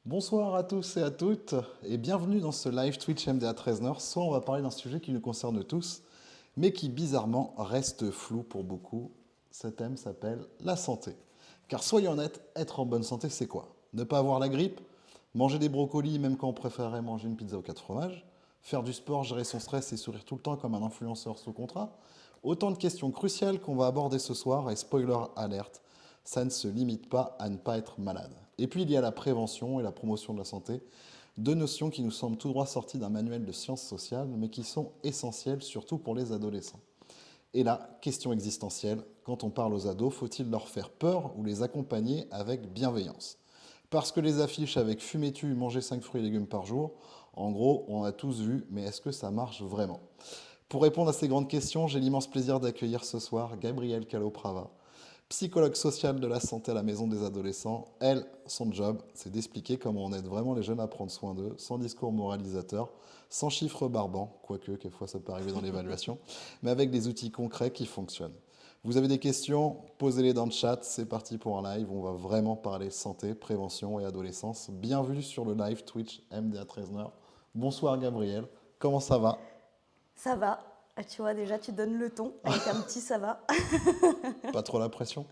Bonsoir à tous et à toutes et bienvenue dans ce live Twitch MDA 13h. Soit on va parler d'un sujet qui nous concerne tous, mais qui bizarrement reste flou pour beaucoup. Ce thème s'appelle la santé. Car soyons honnêtes, être en bonne santé, c'est quoi? Ne pas avoir la grippe? Manger des brocolis même quand on préférerait manger une pizza aux 4 fromages? Faire du sport, gérer son stress et sourire tout le temps comme un influenceur sous contrat? Autant de questions cruciales qu'on va aborder ce soir et spoiler alerte, ça ne se limite pas à ne pas être malade. Et puis il y a la prévention et la promotion de la santé, deux notions qui nous semblent tout droit sorties d'un manuel de sciences sociales, mais qui sont essentielles surtout pour les adolescents. Et là, question existentielle, quand on parle aux ados, faut-il leur faire peur ou les accompagner avec bienveillance? Parce que les affiches avec fumez-tu, mangez 5 fruits et légumes par jour, en gros, on a tous vu, mais est-ce que ça marche vraiment? Pour répondre à ces grandes questions, j'ai l'immense plaisir d'accueillir ce soir Gabrielle Caloprava, psychologue sociale de la santé à la maison des adolescents. Elle, son job, c'est d'expliquer comment on aide vraiment les jeunes à prendre soin d'eux, sans discours moralisateur, sans chiffres barbants, quoique, quelquefois ça peut arriver dans l'évaluation, mais avec des outils concrets qui fonctionnent. Vous avez des questions, posez-les dans le chat, c'est parti pour un live, on va vraiment parler santé, prévention et adolescence. Bienvenue sur le live Twitch MDA 13h. Bonsoir Gabriel, comment ça va? Ça va. Ah, tu vois, déjà, tu donnes le ton avec un petit ça va. Pas trop la pression?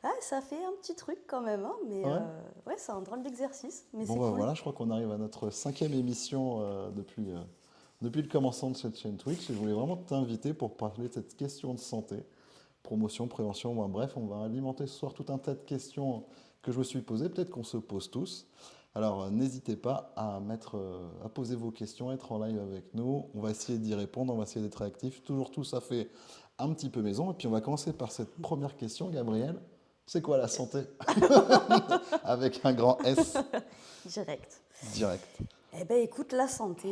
Ah, ça fait un petit truc quand même, hein, mais Ouais. ouais, c'est un drôle d'exercice, mais Bon c'est bah cool. voilà, je crois qu'on arrive à notre cinquième émission depuis le commencement de cette chaîne Twitch et je voulais vraiment t'inviter pour parler de cette question de santé, promotion, prévention, bon, bref, on va alimenter ce soir tout un tas de questions que je me suis posées, peut-être qu'on se pose tous. Alors n'hésitez pas à poser vos questions, à être en live avec nous, on va essayer d'y répondre, on va essayer d'être réactifs, toujours tout ça fait un petit peu maison et puis on va commencer par cette première question, Gabriel. C'est quoi la santé? Avec un grand S Direct. direct. Eh ben écoute, la santé,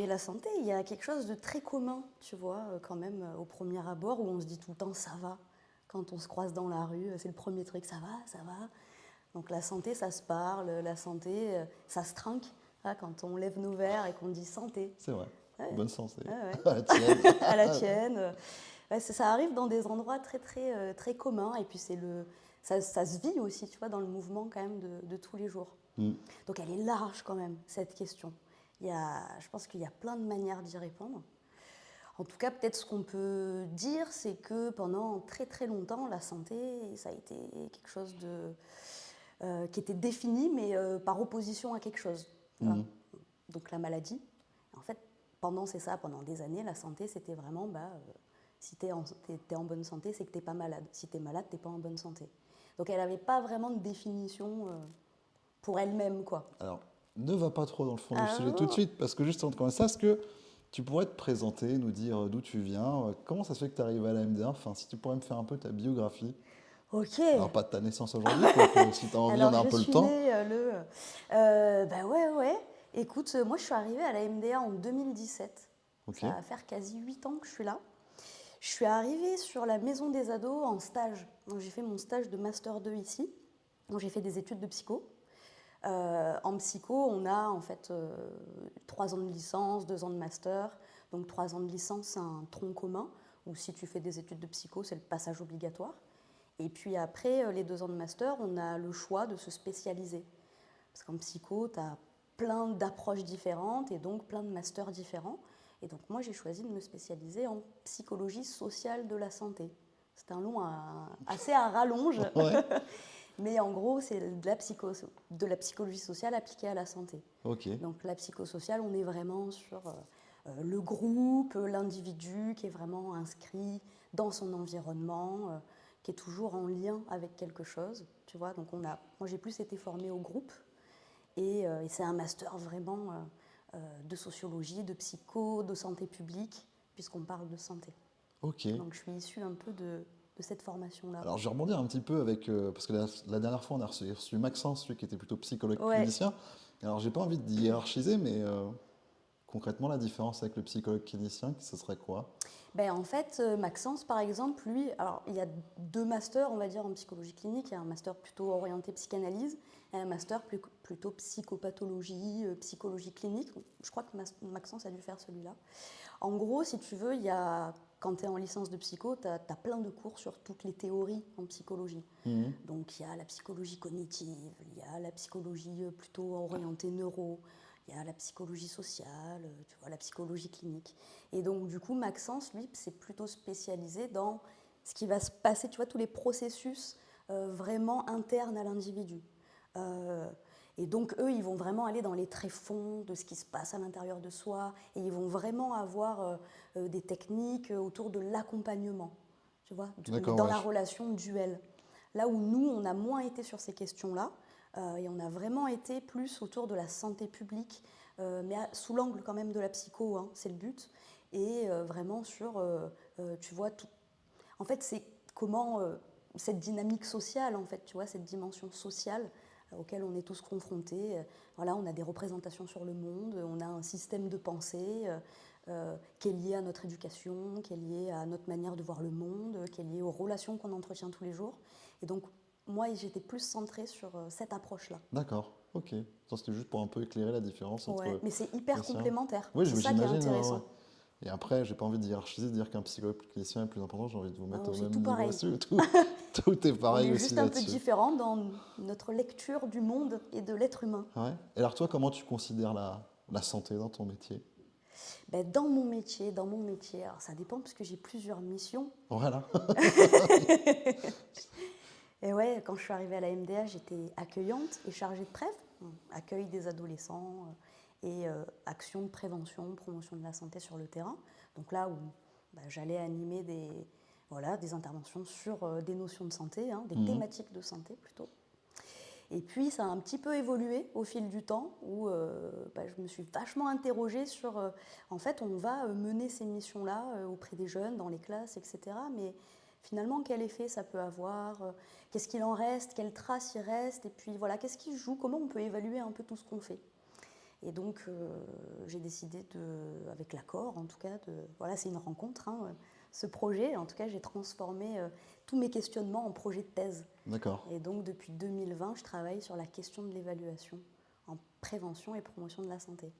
il y a quelque chose de très commun, tu vois, quand même, au premier abord, où on se dit tout le temps ça va. Quand on se croise dans la rue, c'est le premier truc, ça va, ça va. Donc la santé, ça se parle, la santé, ça se trinque. Ah, quand on lève nos verres et qu'on dit santé. C'est vrai. Ouais, Bonne santé. ouais, ouais. À la tienne. À la tienne. Ouais, ça arrive dans des endroits très, très, très communs. Et puis, ça se vit aussi, tu vois, dans le mouvement quand même de tous les jours. Mm. Donc, elle est large quand même, cette question. Je pense qu'il y a plein de manières d'y répondre. En tout cas, peut-être ce qu'on peut dire, c'est que pendant très, très longtemps, la santé, ça a été quelque chose qui était défini, mais par opposition à quelque chose. Voilà. Mm. Donc, la maladie. En fait, pendant des années, la santé, c'était vraiment, si tu es, en bonne santé, c'est que tu n'es pas malade. Si tu es malade, tu n'es pas en bonne santé. Donc elle n'avait pas vraiment de définition pour elle-même, quoi. Alors, ne va pas trop dans le fond du Ah sujet tout de non. suite, parce que juste avant de commencer, est-ce que tu pourrais te présenter, nous dire d'où tu viens, comment ça se fait que tu arrives à la MDA, enfin, si tu pourrais me faire un peu ta biographie. Ok. Alors, pas de ta naissance aujourd'hui, quoique si tu as envie, on Alors a un je peu le suis temps. née bah ouais, ouais. Écoute, moi je suis arrivée à la MDA en 2017. Ok. Ça va faire quasi 8 ans que je suis là. Je suis arrivée sur la maison des ados en stage. Donc j'ai fait mon stage de Master 2 ici. Donc j'ai fait des études de psycho. En psycho, on a en fait 3 ans de licence, 2 ans de master. Donc 3 ans de licence, c'est un tronc commun, ou si tu fais des études de psycho, c'est le passage obligatoire. Et puis après, les 2 ans de master, on a le choix de se spécialiser. Parce qu'en psycho, tu as plein d'approches différentes et donc plein de masters différents. Et donc moi, j'ai choisi de me spécialiser en psychologie sociale de la santé. C'est un nom assez à rallonge. Ouais. Mais en gros, c'est de la psychologie sociale appliquée à la santé. Ok. Donc la psychosociale, on est vraiment sur le groupe, l'individu qui est vraiment inscrit dans son environnement, qui est toujours en lien avec quelque chose. Tu vois, donc moi j'ai plus été formée au groupe et c'est un master vraiment de sociologie, de psycho, de santé publique, puisqu'on parle de santé. Ok. Donc je suis issue un peu de cette formation-là. Alors, je vais rebondir un petit peu avec. Parce que la dernière fois, on a reçu Maxence, celui qui était plutôt psychologue Ouais, clinicien. Alors, j'ai pas envie de hiérarchiser, mais Concrètement, la différence avec le psychologue clinicien, ce serait quoi? Ben, en fait, Maxence, par exemple, lui, alors il y a deux masters, on va dire, en psychologie clinique. Il y a un master plutôt orienté psychanalyse et un master plutôt psychopathologie, psychologie clinique. Je crois que Maxence a dû faire celui-là. En gros, si tu veux, quand tu es en licence de psycho, tu as plein de cours sur toutes les théories en psychologie. Mhm. Donc il y a la psychologie cognitive, il y a la psychologie plutôt orientée neuro, il y a la psychologie sociale, tu vois, la psychologie clinique. Et donc du coup, Maxence, lui, c'est plutôt spécialisé dans ce qui va se passer, tu vois, tous les processus vraiment internes à l'individu. Euh, et donc eux, ils vont vraiment aller dans les tréfonds de ce qui se passe à l'intérieur de soi, et ils vont vraiment avoir des techniques autour de l'accompagnement, tu vois, mais D'accord, dans ouais. la relation duel. Là où nous, on a moins été sur ces questions-là, et on a vraiment été plus autour de la santé publique, mais sous l'angle quand même de la psycho, hein, c'est le but, et vraiment sur, tu vois, tout. En fait, c'est comment cette dynamique sociale, en fait, tu vois, cette dimension sociale auquel on est tous confrontés. Voilà, on a des représentations sur le monde, on a un système de pensée qui est lié à notre éducation, qui est lié à notre manière de voir le monde, qui est lié aux relations qu'on entretient tous les jours. Et donc, moi, j'étais plus centrée sur cette approche-là. D'accord, ok. Ça, c'était juste pour un peu éclairer la différence Ouais, entre mais c'est les hyper sciences. complémentaire. Oui, C'est ça qui est j'imagine. Ouais, ouais. intéressant. Et après, j'ai pas envie de hiérarchiser, de dire qu'un psychologue clinicien est plus important, j'ai envie de vous mettre Oh, au c'est même tout niveau pareil. aussi. Tout est On pareil est aussi juste un peu là-dessus. différents dans notre lecture du monde et de l'être humain. Ouais. Et alors toi, comment tu considères la santé dans ton métier? Ben, dans mon métier, alors ça dépend parce que j'ai plusieurs missions. Voilà. Et ouais, quand je suis arrivée à la MDA, j'étais accueillante et chargée de prév, accueil des adolescents et action de prévention, promotion de la santé sur le terrain. Donc là où j'allais animer voilà, des interventions sur des notions de santé, hein, des Mhm. thématiques de santé plutôt. Et puis ça a un petit peu évolué au fil du temps où je me suis vachement interrogée sur, en fait, on va mener ces missions-là auprès des jeunes, dans les classes, etc. Mais finalement, quel effet ça peut avoir qu'est-ce qu'il en reste, quelles traces il reste, et puis voilà, qu'est-ce qui joue, comment on peut évaluer un peu tout ce qu'on fait. Et donc, j'ai décidé, avec l'accord en tout cas, voilà, c'est une rencontre, hein, ce projet. En tout cas, j'ai transformé tous mes questionnements en projet de thèse. D'accord. Et donc, depuis 2020, je travaille sur la question de l'évaluation en prévention et promotion de la santé.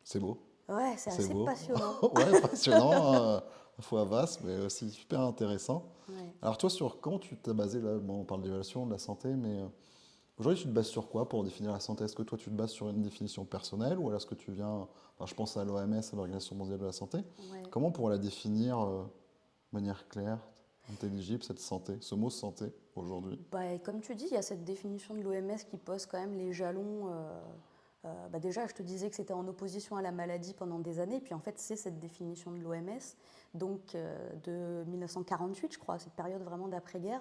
C'est beau. Ouais, c'est C'est assez beau. passionnant. Ouais, passionnant, à la fois vaste, mais aussi super intéressant. Ouais. Alors toi, sur comment tu t'es basé là? Bon, on parle d'évaluation, de la santé, mais aujourd'hui, tu te bases sur quoi pour définir la santé? Est-ce que toi, tu te bases sur une définition personnelle ou alors est-ce que tu viens, enfin, je pense à l'OMS, à l'Organisation mondiale de la santé. Ouais. Comment on pourrait la définir de manière claire, intelligible, cette santé, ce mot santé aujourd'hui? Et comme tu dis, il y a cette définition de l'OMS qui pose quand même les jalons. Déjà, je te disais que c'était en opposition à la maladie pendant des années, puis en fait, c'est cette définition de l'OMS, donc de 1948, je crois, cette période vraiment d'après-guerre,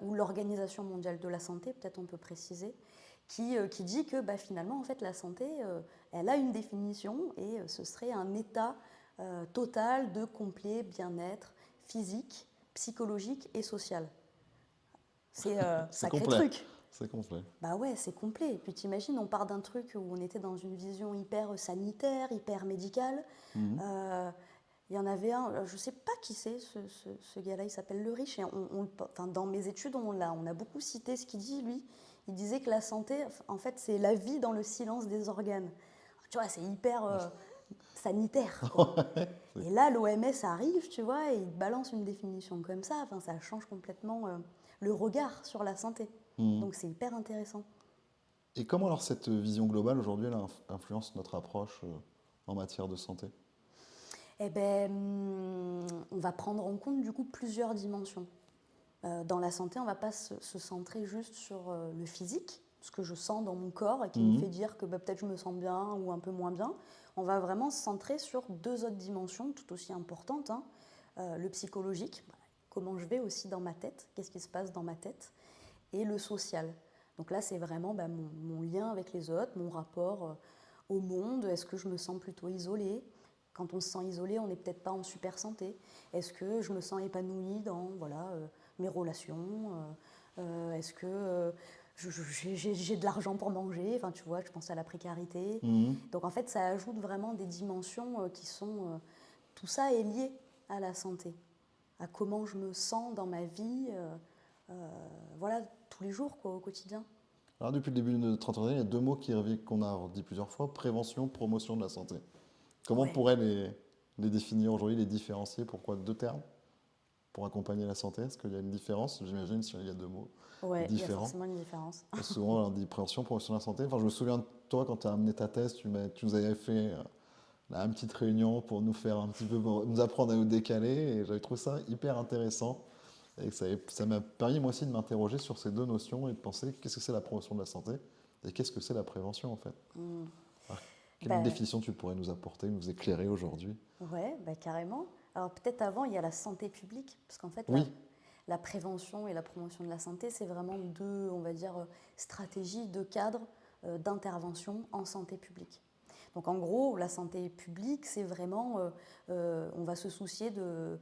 où l'Organisation mondiale de la santé, peut-être on peut préciser, qui dit que finalement, en fait, la santé, elle a une définition et ce serait un état total de complet bien-être physique, psychologique et social. C'est C'est sacré complet. truc. C'est complet. Bah ouais, c'est complet. Et puis t'imagines, on part d'un truc où on était dans une vision hyper sanitaire, hyper médicale. Mhm. Il y en avait un, je sais pas qui c'est, ce gars-là, il s'appelle Le Riche. Et dans mes études, on a beaucoup cité ce qu'il dit, lui. Il disait que la santé, en fait, c'est la vie dans le silence des organes. Tu vois, c'est hyper sanitaire, quoi. Et là, l'OMS arrive, tu vois, et il balance une définition comme ça. Enfin, ça change complètement le regard sur la santé. Mhm. Donc c'est hyper intéressant. Et comment alors cette vision globale aujourd'hui, elle influence notre approche en matière de santé? Eh ben, on va prendre en compte du coup plusieurs dimensions. Dans la santé, on ne va pas se centrer juste sur le physique, ce que je sens dans mon corps et qui me Mhm. fait dire que peut-être je me sens bien ou un peu moins bien. On va vraiment se centrer sur deux autres dimensions tout aussi importantes, hein. Le psychologique, comment je vais aussi dans ma tête, qu'est-ce qui se passe dans ma tête, et le social. Donc là, c'est vraiment mon lien avec les autres, mon rapport au monde. Est-ce que je me sens plutôt isolée? Quand on se sent isolé, on n'est peut-être pas en super santé. Est-ce que je me sens épanouie dans voilà, mes relations? Est-ce que j'ai de l'argent pour manger, enfin tu vois, je pense à la précarité. Mhm. Donc en fait, ça ajoute vraiment des dimensions qui sont... tout ça est lié à la santé, à comment je me sens dans ma vie, voilà, tous les jours, quoi, au quotidien. Alors, depuis le début de notre entretien, il y a deux mots qu'on a dit plusieurs fois, prévention, promotion de la santé. Comment on Ouais, pourrait les définir aujourd'hui, les différencier? Pourquoi deux termes pour accompagner la santé? Est-ce qu'il y a une différence, j'imagine, s'il y a deux mots ouais, il y a différents? forcément une différence. Parce que souvent, on dit prévention, promotion de la santé. Enfin, je me souviens de toi, quand tu as amené ta thèse, tu nous avais fait là, une petite réunion pour nous faire un petit peu, pour nous apprendre à nous décaler. Et j'avais trouvé ça hyper intéressant. Et ça m'a permis, moi aussi, de m'interroger sur ces deux notions et de penser qu'est-ce que c'est la promotion de la santé et qu'est-ce que c'est la prévention, en fait. Hmm. Alors, quelle Ben, définition tu pourrais nous apporter, nous éclairer aujourd'hui? ouais, bah carrément. Alors peut-être avant, il y a la santé publique, parce qu'en fait, Oui, la prévention et la promotion de la santé, c'est vraiment deux, on va dire, stratégies, deux cadres d'intervention en santé publique. Donc en gros, la santé publique, c'est vraiment, on va se soucier de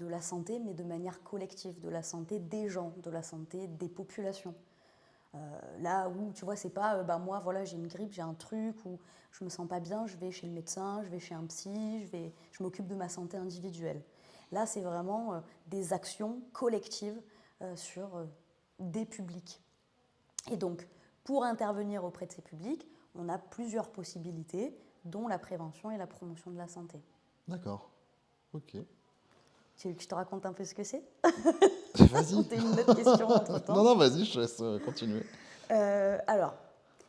la santé, mais de manière collective, de la santé des gens, de la santé des populations. Là où, tu vois, c'est pas, bah moi, voilà, j'ai une grippe, j'ai un truc, ou je me sens pas bien, je vais chez le médecin, je vais chez un psy, je m'occupe de ma santé individuelle. Là, c'est vraiment des actions collectives sur des publics. Et donc, pour intervenir auprès de ces publics, on a plusieurs possibilités, dont la prévention et la promotion de la santé. d'accord. Ok. Tu veux que je te raconte un peu ce que c'est? Ou Vas-y. t'as une autre question Non, entre-temps? non, vas-y, je te laisse continuer. Alors,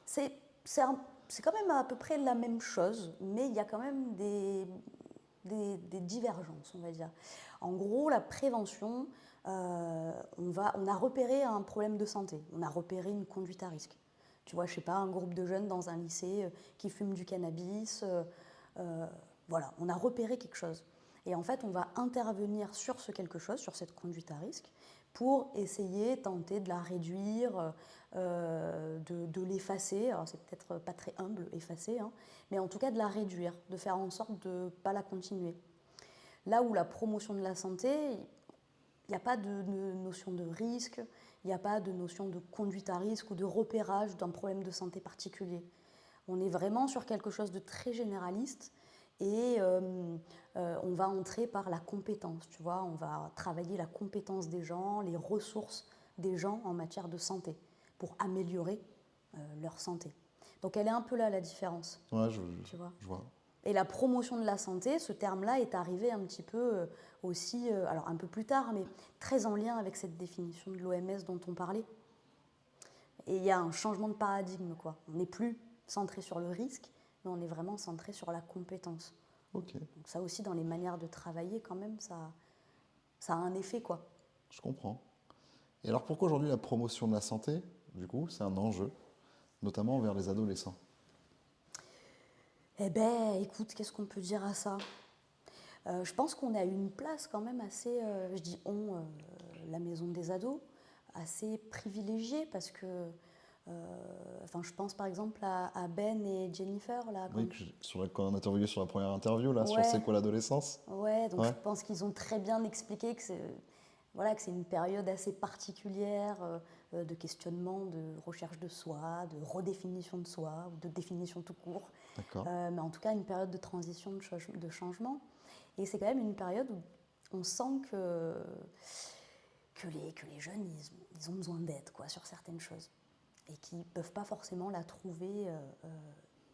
c'est c'est un- c'est quand même à peu près la même chose, mais il y a quand même des divergences, on va dire. En gros, la prévention, on a repéré un problème de santé, on a repéré une conduite à risque. Tu vois, je sais pas, un groupe de jeunes dans un lycée qui fument du cannabis, euh, voilà, on a repéré quelque chose. Et en fait, on va intervenir sur ce quelque chose, sur cette conduite à risque, pour essayer, tenter de la réduire, de l'effacer. Alors c'est peut-être pas très humble, effacer, hein, mais en tout cas de la réduire, de faire en sorte de ne pas la continuer. Là où la promotion de la santé, il n'y a pas de notion de risque, il n'y a pas de notion de conduite à risque ou de repérage d'un problème de santé particulier. On est vraiment sur quelque chose de très généraliste et on va entrer par la compétence, tu vois, on va travailler la compétence des gens, les ressources des gens en matière de santé pour améliorer leur santé. Donc elle est un peu là la différence, Ouais, tu vois. je vois. Et la promotion de la santé, ce terme-là est arrivé un petit peu aussi, alors un peu plus tard, mais très en lien avec cette définition de l'OMS dont on parlait. Et il y a un changement de paradigme, quoi. On n'est plus centré sur le risque, mais on est vraiment centré sur la compétence. Ok, Donc ça aussi, dans les manières de travailler, quand même, ça a un effet, quoi. je comprends. Et alors pourquoi aujourd'hui la promotion de la santé, du coup, c'est un enjeu, notamment envers les adolescents? Eh ben, écoute, qu'est-ce qu'on peut dire à ça? Je pense qu'on a une place quand même assez, je dis on, la maison des ados, assez privilégiée parce que, enfin, je pense par exemple à Ben et Jennifer là, Oui, qu'on a interviewé sur la première interview, là, sur C'est ouais, quoi l'adolescence? ouais, donc je Ouais, pense qu'ils ont très bien expliqué que c'est, voilà, que c'est une période assez particulière de questionnement, de recherche de soi, de redéfinition de soi ou de définition tout court, d'accord. mais en tout cas une période de transition, de changement. Et c'est quand même une période où on sent que les jeunes, ils ont besoin d'aide quoi, sur certaines choses. Et qui ne peuvent pas forcément la trouver,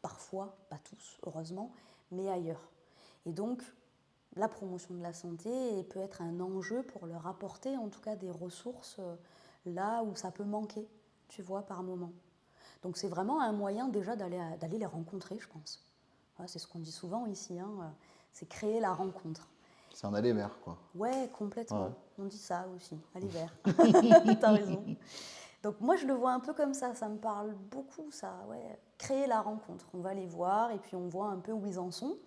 parfois, pas tous, heureusement, mais ailleurs. Et donc, la promotion de la santé peut être un enjeu pour leur apporter en tout cas des ressources là où ça peut manquer, tu vois, par moment. Donc c'est vraiment un moyen déjà d'aller les rencontrer, je pense. Voilà, c'est ce qu'on dit souvent ici, hein, c'est créer la rencontre. C'est un aller vers, quoi. Ouais, Ouais. complètement. On dit ça aussi, aller vers. T'as raison. Donc moi je le vois un peu comme ça me parle beaucoup ça, ouais. Créer la rencontre, on va les voir et puis on voit un peu où ils en sont,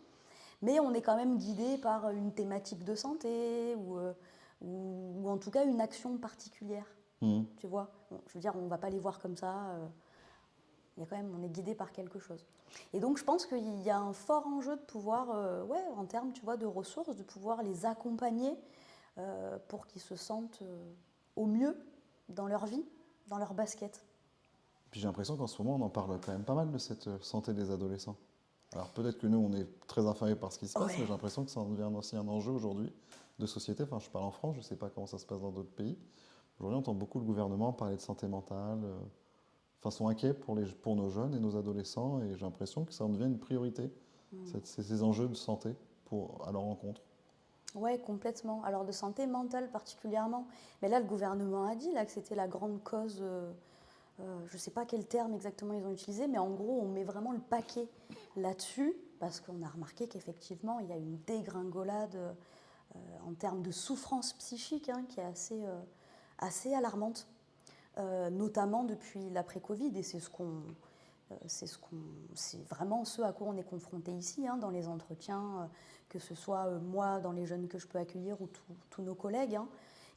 mais on est quand même guidé par une thématique de santé ou en tout cas une action particulière, Mhm. tu vois. Bon, je veux dire, on ne va pas les voir comme ça, il y a quand même, on est guidé par quelque chose. Et donc je pense qu'il y a un fort enjeu de pouvoir, ouais, en termes, tu vois, de ressources, de pouvoir les accompagner pour qu'ils se sentent au mieux dans leur vie, dans leur basket. Puis j'ai l'impression qu'en ce moment, on en parle quand même pas mal de cette santé des adolescents. Alors peut-être que nous, on est très informés par ce qui se passe, mais Ouais. j'ai l'impression que ça en devient aussi un enjeu aujourd'hui de société. Enfin, je parle en France, je ne sais pas comment ça se passe dans d'autres pays. Aujourd'hui, on entend beaucoup le gouvernement parler de santé mentale, enfin, sont inquiets pour nos jeunes et nos adolescents, et j'ai l'impression que ça en devient une priorité, ces enjeux de santé à leur rencontre. Ouais, complètement. Alors de santé mentale particulièrement. Mais là, le gouvernement a dit là, que c'était la grande cause. Je ne sais pas quel terme exactement ils ont utilisé, mais en gros, on met vraiment le paquet là-dessus parce qu'on a remarqué qu'effectivement, il y a une dégringolade en termes de souffrance psychique hein, qui est assez alarmante, notamment depuis l'après-Covid. Et c'est vraiment ce à quoi on est confronté ici, hein, dans les entretiens, que ce soit moi, dans les jeunes que je peux accueillir, ou tous nos collègues, hein,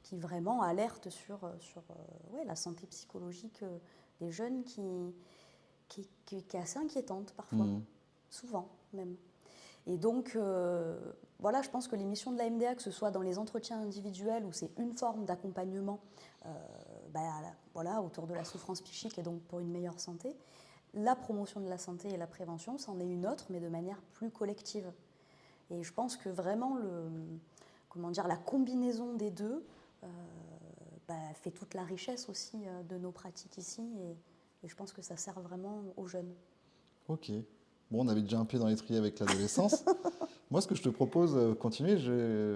qui vraiment alertent sur ouais, la santé psychologique des jeunes qui est assez inquiétante parfois, Mhm. souvent même. Et donc, voilà, je pense que les missions de la MDA, que ce soit dans les entretiens individuels, où c'est une forme d'accompagnement bah, voilà, autour de la souffrance psychique et donc pour une meilleure santé, la promotion de la santé et la prévention, c'en est une autre, mais de manière plus collective. Et je pense que vraiment, comment dire, la combinaison des deux bah, fait toute la richesse aussi de nos pratiques ici. Et je pense que ça sert vraiment aux jeunes. Ok. Bon, on avait déjà un pied dans l'étrier avec l'adolescence. Moi, ce que je te propose, continuer,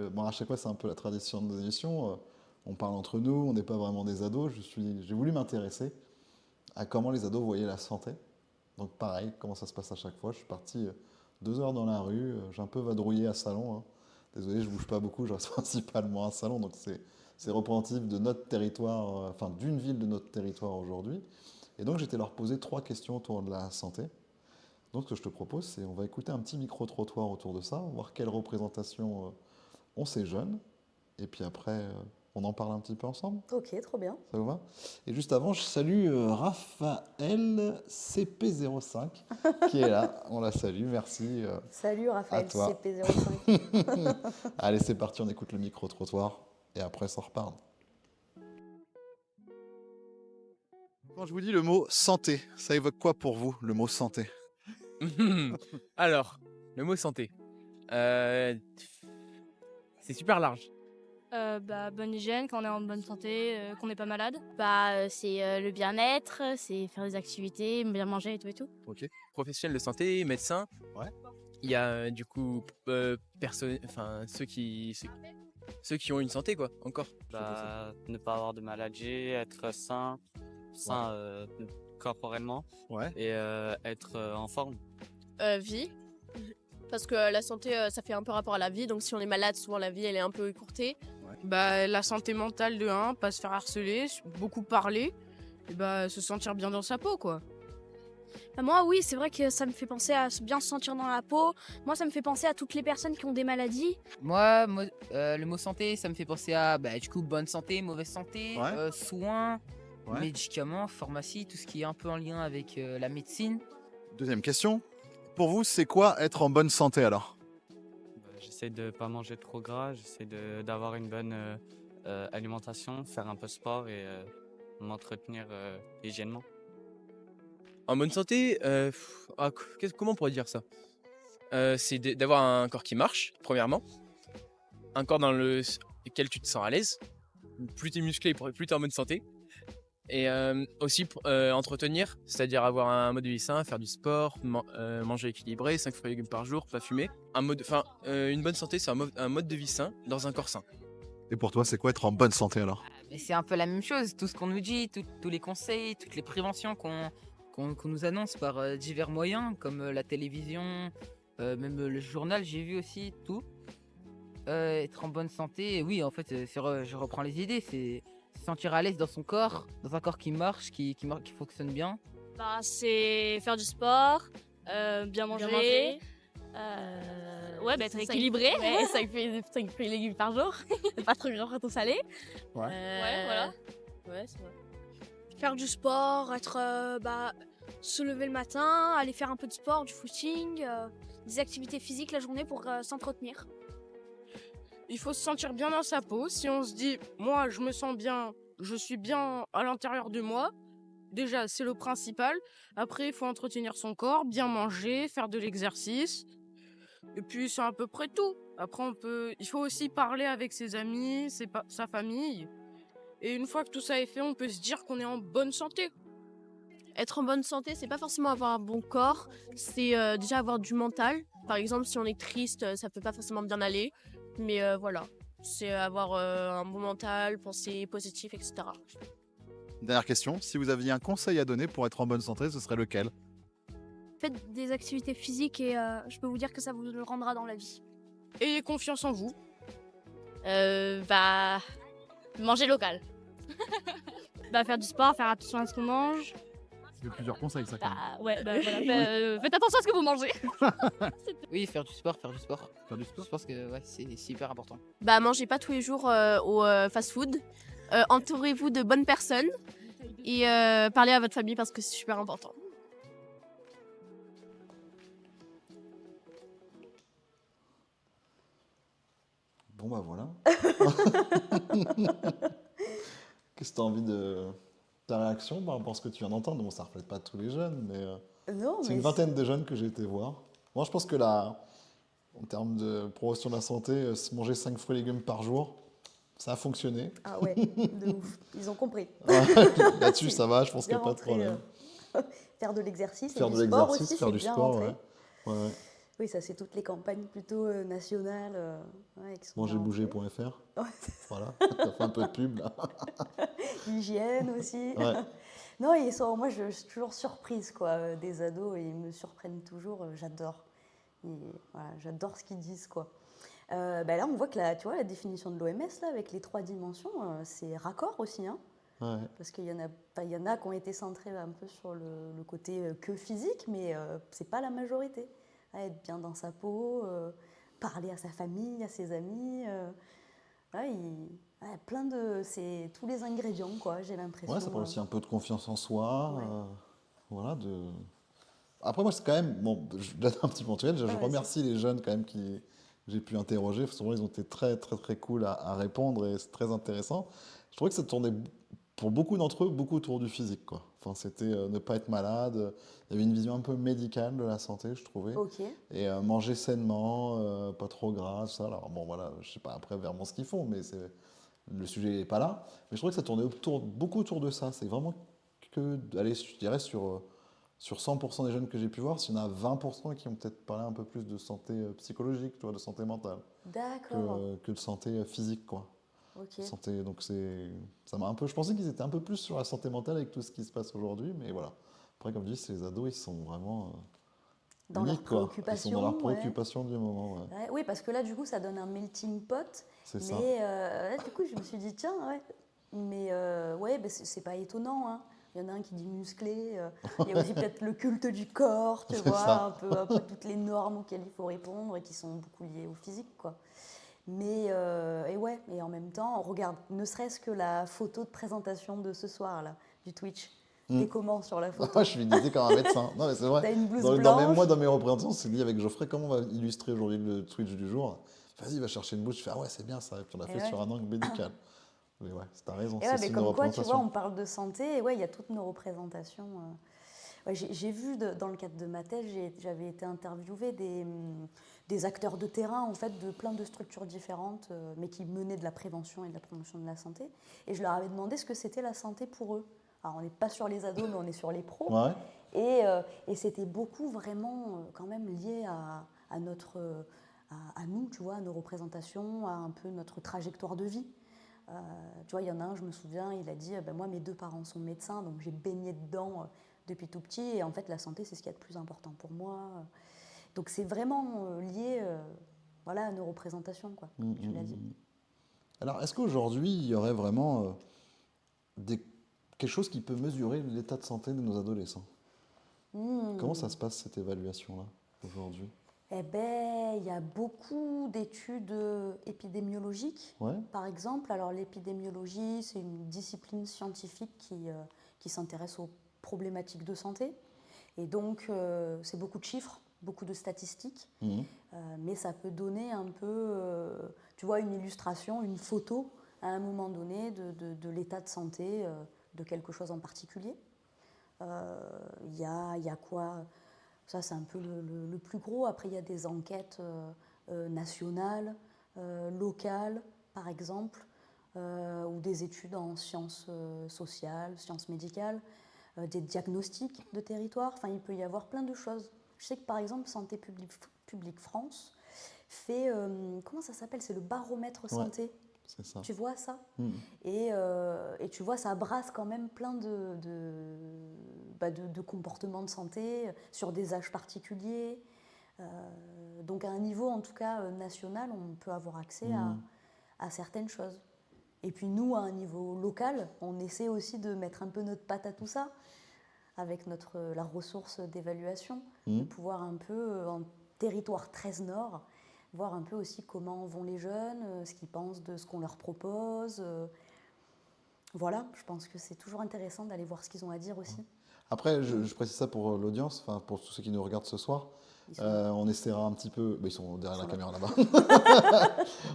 bon, à chaque fois, c'est un peu la tradition de nos émissions. On parle entre nous, on n'est pas vraiment des ados. J'ai voulu m'intéresser à comment les ados voyaient la santé. Donc, pareil, comment ça se passe à chaque fois. Je suis parti 2 heures dans la rue, j'ai un peu vadrouillé à Salon, hein. Désolé, je bouge pas beaucoup, je reste principalement à Salon, donc c'est représentatif de notre territoire, enfin d'une ville de notre territoire aujourd'hui. Et donc, j'étais leur poser 3 questions autour de la santé. Donc, ce que je te propose, c'est on va écouter un petit micro-trottoir autour de ça, voir quelle représentation ont ces jeunes. Et puis après, on en parle un petit peu ensemble. Ok, trop bien. Ça vous va? Et juste avant, je salue Raphaël CP05 qui est là. On la salue, merci Salut à Raphaël toi. CP05. Allez, c'est parti, on écoute le micro-trottoir et après, ça reparle. Quand je vous dis le mot santé, ça évoque quoi pour vous, le mot santé? Alors, le mot santé. Euh, c'est super large. Bonne hygiène, quand on est en bonne santé, qu'on n'est pas malade. C'est le bien-être, c'est faire des activités, bien manger et tout et tout. Ok. Professionnel de santé, médecin. Ouais. Il y a du coup enfin ceux qui ont une santé quoi, encore. Ne pas avoir de maladie, être sain corporellement Ouais. et être en forme. Vie. Parce que la santé, ça fait un peu rapport à la vie. Donc si on est malade, souvent la vie, elle est un peu écourtée. La santé mentale de pas se faire harceler, beaucoup parler, et se sentir bien dans sa peau, quoi. Moi, oui, c'est vrai que ça me fait penser à bien se sentir dans la peau. Moi, ça me fait penser à toutes les personnes qui ont des maladies. Moi, le mot santé, ça me fait penser à du coup bonne santé, mauvaise santé, Ouais. soins, Ouais. médicaments, pharmacie, tout ce qui est un peu en lien avec la médecine. Deuxième question. Pour vous, c'est quoi être en bonne santé alors? J'essaie de pas manger trop gras, j'essaie d'avoir une bonne alimentation, faire un peu de sport et m'entretenir hygiénement. En bonne santé, comment on pourrait dire ça? C'est d'avoir un corps qui marche, premièrement. Un corps dans lequel tu te sens à l'aise. Plus tu es musclé, plus tu es en bonne santé. Et aussi entretenir, c'est-à-dire avoir un mode de vie sain, faire du sport, manger équilibré, 5 fruits et légumes par jour, pas fumer. Une bonne santé, c'est un mode de vie sain dans un corps sain. Et pour toi, c'est quoi être en bonne santé alors? Mais c'est un peu la même chose, tout ce qu'on nous dit, tous les conseils, toutes les préventions qu'on nous annonce par divers moyens, comme la télévision, même le journal, j'ai vu aussi tout. Être en bonne santé, oui, en fait, je reprends les idées, c'est se sentir à l'aise dans son corps, dans un corps qui marche, qui fonctionne bien. C'est faire du sport, bien manger. Être équilibré. Ouais, 5 fruits et légumes par jour. Pas trop gras, pas trop salé. Voilà. Ouais, c'est vrai. Faire du sport, se lever le matin, aller faire un peu de sport, du footing, des activités physiques la journée pour s'entretenir. Il faut se sentir bien dans sa peau. Si on se dit, moi, je me sens bien, je suis bien à l'intérieur de moi, Déjà, c'est le principal. Après, il faut entretenir son corps, bien manger, faire de l'exercice. Et puis, c'est à peu près tout. Après, il faut aussi parler avec ses amis, sa famille. Et une fois que tout ça est fait, on peut se dire qu'on est en bonne santé. Être en bonne santé, c'est pas forcément avoir un bon corps, c'est déjà avoir du mental. Par exemple, si on est triste, ça peut pas forcément bien aller. Mais voilà, c'est avoir un bon mental, penser positif, etc. Dernière question, si vous aviez un conseil à donner pour être en bonne santé, ce serait lequel? Faites des activités physiques et je peux vous dire que ça vous le rendra dans la vie. Ayez confiance en vous. Bah, manger local. Bah, faire du sport, faire attention à ce qu'on mange. C'est plusieurs conseils, ça, Bah, ouais, bah, voilà. Faites attention à ce que vous mangez. Oui, faire du sport. Faire du sport? Je pense que ouais, c'est hyper important. Bah, mangez pas tous les jours au fast-food. Entourez-vous de bonnes personnes et parlez à votre famille parce que c'est super important. Bon, bah voilà. Qu'est-ce que tu as envie de ta réaction par rapport à ce que tu viens d'entendre? Bon, ça ne reflète pas tous les jeunes, mais Non, c'est mais une vingtaine de jeunes que j'ai été voir. Moi, je pense que là, en termes de promotion de la santé, se manger 5 fruits et légumes par jour, ça a fonctionné. Ah ouais, de ouf. Ils ont compris. Là-dessus, ça va, je pense qu'il n'y Bien a pas de rentré, problème. faire de l'exercice Faire et de du sport l'exercice, aussi, faire c'est du bien sport, rentré. ouais. Ouais. Oui, ça, c'est toutes les campagnes plutôt nationales ouais, qui sont bien rentrées. Mangerbouger.fr. Ouais, Voilà, t'as fait un peu de pub là. Hygiène aussi. Ouais. Non, moi, je suis toujours surprise quoi, des ados et ils me surprennent toujours. J'adore. Voilà, j'adore ce qu'ils disent quoi. Bah là, on voit que tu vois, la définition de l'OMS là, avec les 3 dimensions, c'est raccord aussi, hein. Ouais. Parce qu'il y en a, il y en a qui ont été centrés un peu sur le côté que physique, mais c'est pas la majorité. Être bien dans sa peau, parler à sa famille, à ses amis. C'est tous les ingrédients, quoi, j'ai l'impression. Ouais, ça parle aussi un peu de confiance en soi. Ouais. Voilà, Après, moi, c'est quand même. Bon, je donne un petit ponctuel. Je Ouais, remercie les jeunes quand même que j'ai pu interroger. Souvent, ils ont été très, très, très cool à répondre et c'est très intéressant. Je trouvais que ça tournait, pour beaucoup d'entre eux, beaucoup autour du physique, quoi. Enfin, c'était ne pas être malade. Il y avait une vision un peu médicale de la santé, je trouvais. Ok. Et manger sainement, pas trop gras, tout ça. Alors, bon, voilà, je sais pas après vraiment ce qu'ils font, mais le sujet n'est pas là. Mais je trouvais que ça tournait beaucoup autour de ça. C'est vraiment que, allez, je dirais, sur 100% des jeunes que j'ai pu voir, s'il y en a 20% qui ont peut-être parlé un peu plus de santé psychologique, tu vois, de santé mentale, D'accord. que de santé physique, quoi. Ok. Santé, donc ça m'a un peu, je pensais qu'ils étaient un peu plus sur la santé mentale avec tout ce qui se passe aujourd'hui, mais voilà. Après, comme je dis, ces ados, ils sont vraiment Dans leurs uniques, quoi. Ils sont dans leurs préoccupations, ouais. préoccupations du moment, ouais. Ouais, oui, parce que là, du coup, ça donne un melting pot. C'est ça. Mais là, du coup, je me suis dit, tiens, ouais. Mais ouais, bah, c'est pas étonnant, hein. Il y en a un qui dit musclé. Il y a aussi peut-être le culte du corps, tu C'est vois, ça. un peu toutes les normes auxquelles il faut répondre et qui sont beaucoup liées au physique, quoi. Mais et ouais, et en même temps, on regarde, ne serait-ce que la photo de présentation de ce soir, là, du Twitch. T'es comment sur la photo? Moi, je suis disais comme un médecin. Non, mais c'est vrai. T'as une blouse Moi, blanche. dans mes représentations, c'est dit avec Geoffrey, comment on va illustrer aujourd'hui le Twitch du jour? Vas-y, va chercher une blouse. Je fais, ah ouais, c'est bien ça. Et puis on l'a Et fait ouais. sur un angle médical. Mais ouais, t'as raison, Et c'est ouais, aussi mais une comme quoi, tu vois, représentation. on parle de santé, et ouais, il y a toutes nos représentations. Ouais, j'ai vu, dans le cadre de ma thèse, j'avais été interviewer des acteurs de terrain, en fait, de plein de structures différentes, mais qui menaient de la prévention et de la promotion de la santé. Et je leur avais demandé ce que c'était la santé pour eux. Alors, on n'est pas sur les ados, mais on est sur les pros. Ouais. Et c'était beaucoup vraiment quand même lié à nous, tu vois, à nos représentations, à un peu notre trajectoire de vie. Tu vois, il y en a un, je me souviens, il a dit ben moi, mes 2 parents sont médecins, donc j'ai baigné dedans depuis tout petit. Et en fait, la santé, c'est ce qu'il y a de plus important pour moi. Donc, c'est vraiment lié voilà, à nos représentations, quoi, comme tu l'as dit. Alors, est-ce qu'aujourd'hui, il y aurait vraiment quelque chose qui peut mesurer l'état de santé de nos adolescents? Comment ça se passe, cette évaluation-là, aujourd'hui? Eh bien, il y a beaucoup d'études épidémiologiques, Ouais. par exemple. Alors, l'épidémiologie, c'est une discipline scientifique qui s'intéresse aux problématiques de santé. Et donc, c'est beaucoup de chiffres, beaucoup de statistiques. Mais ça peut donner un peu, tu vois, une illustration, une photo, à un moment donné, de l'état de santé de quelque chose en particulier. Il y a quoi? Ça, c'est un peu le plus gros. Après, il y a des enquêtes nationales, locales, par exemple, ou des études en sciences sociales, sciences médicales, des diagnostics de territoire. Enfin, il peut y avoir plein de choses. Je sais que, par exemple, Santé publique France fait, comment ça s'appelle? C'est le baromètre santé. C'est ça. Tu vois ça? Mhm. Et tu vois, ça brasse quand même plein de comportements de santé sur des âges particuliers. Donc à un niveau, en tout cas national, on peut avoir accès à certaines choses. Et puis nous, à un niveau local, on essaie aussi de mettre un peu notre patte à tout ça, avec la ressource d'évaluation, de pouvoir un peu, en territoire 13 Nord, voir un peu aussi comment vont les jeunes, ce qu'ils pensent de ce qu'on leur propose. Voilà, je pense que c'est toujours intéressant d'aller voir ce qu'ils ont à dire aussi. Après, je précise ça pour l'audience, enfin pour tous ceux qui nous regardent ce soir. On essaiera un petit peu, ils sont derrière la caméra là-bas.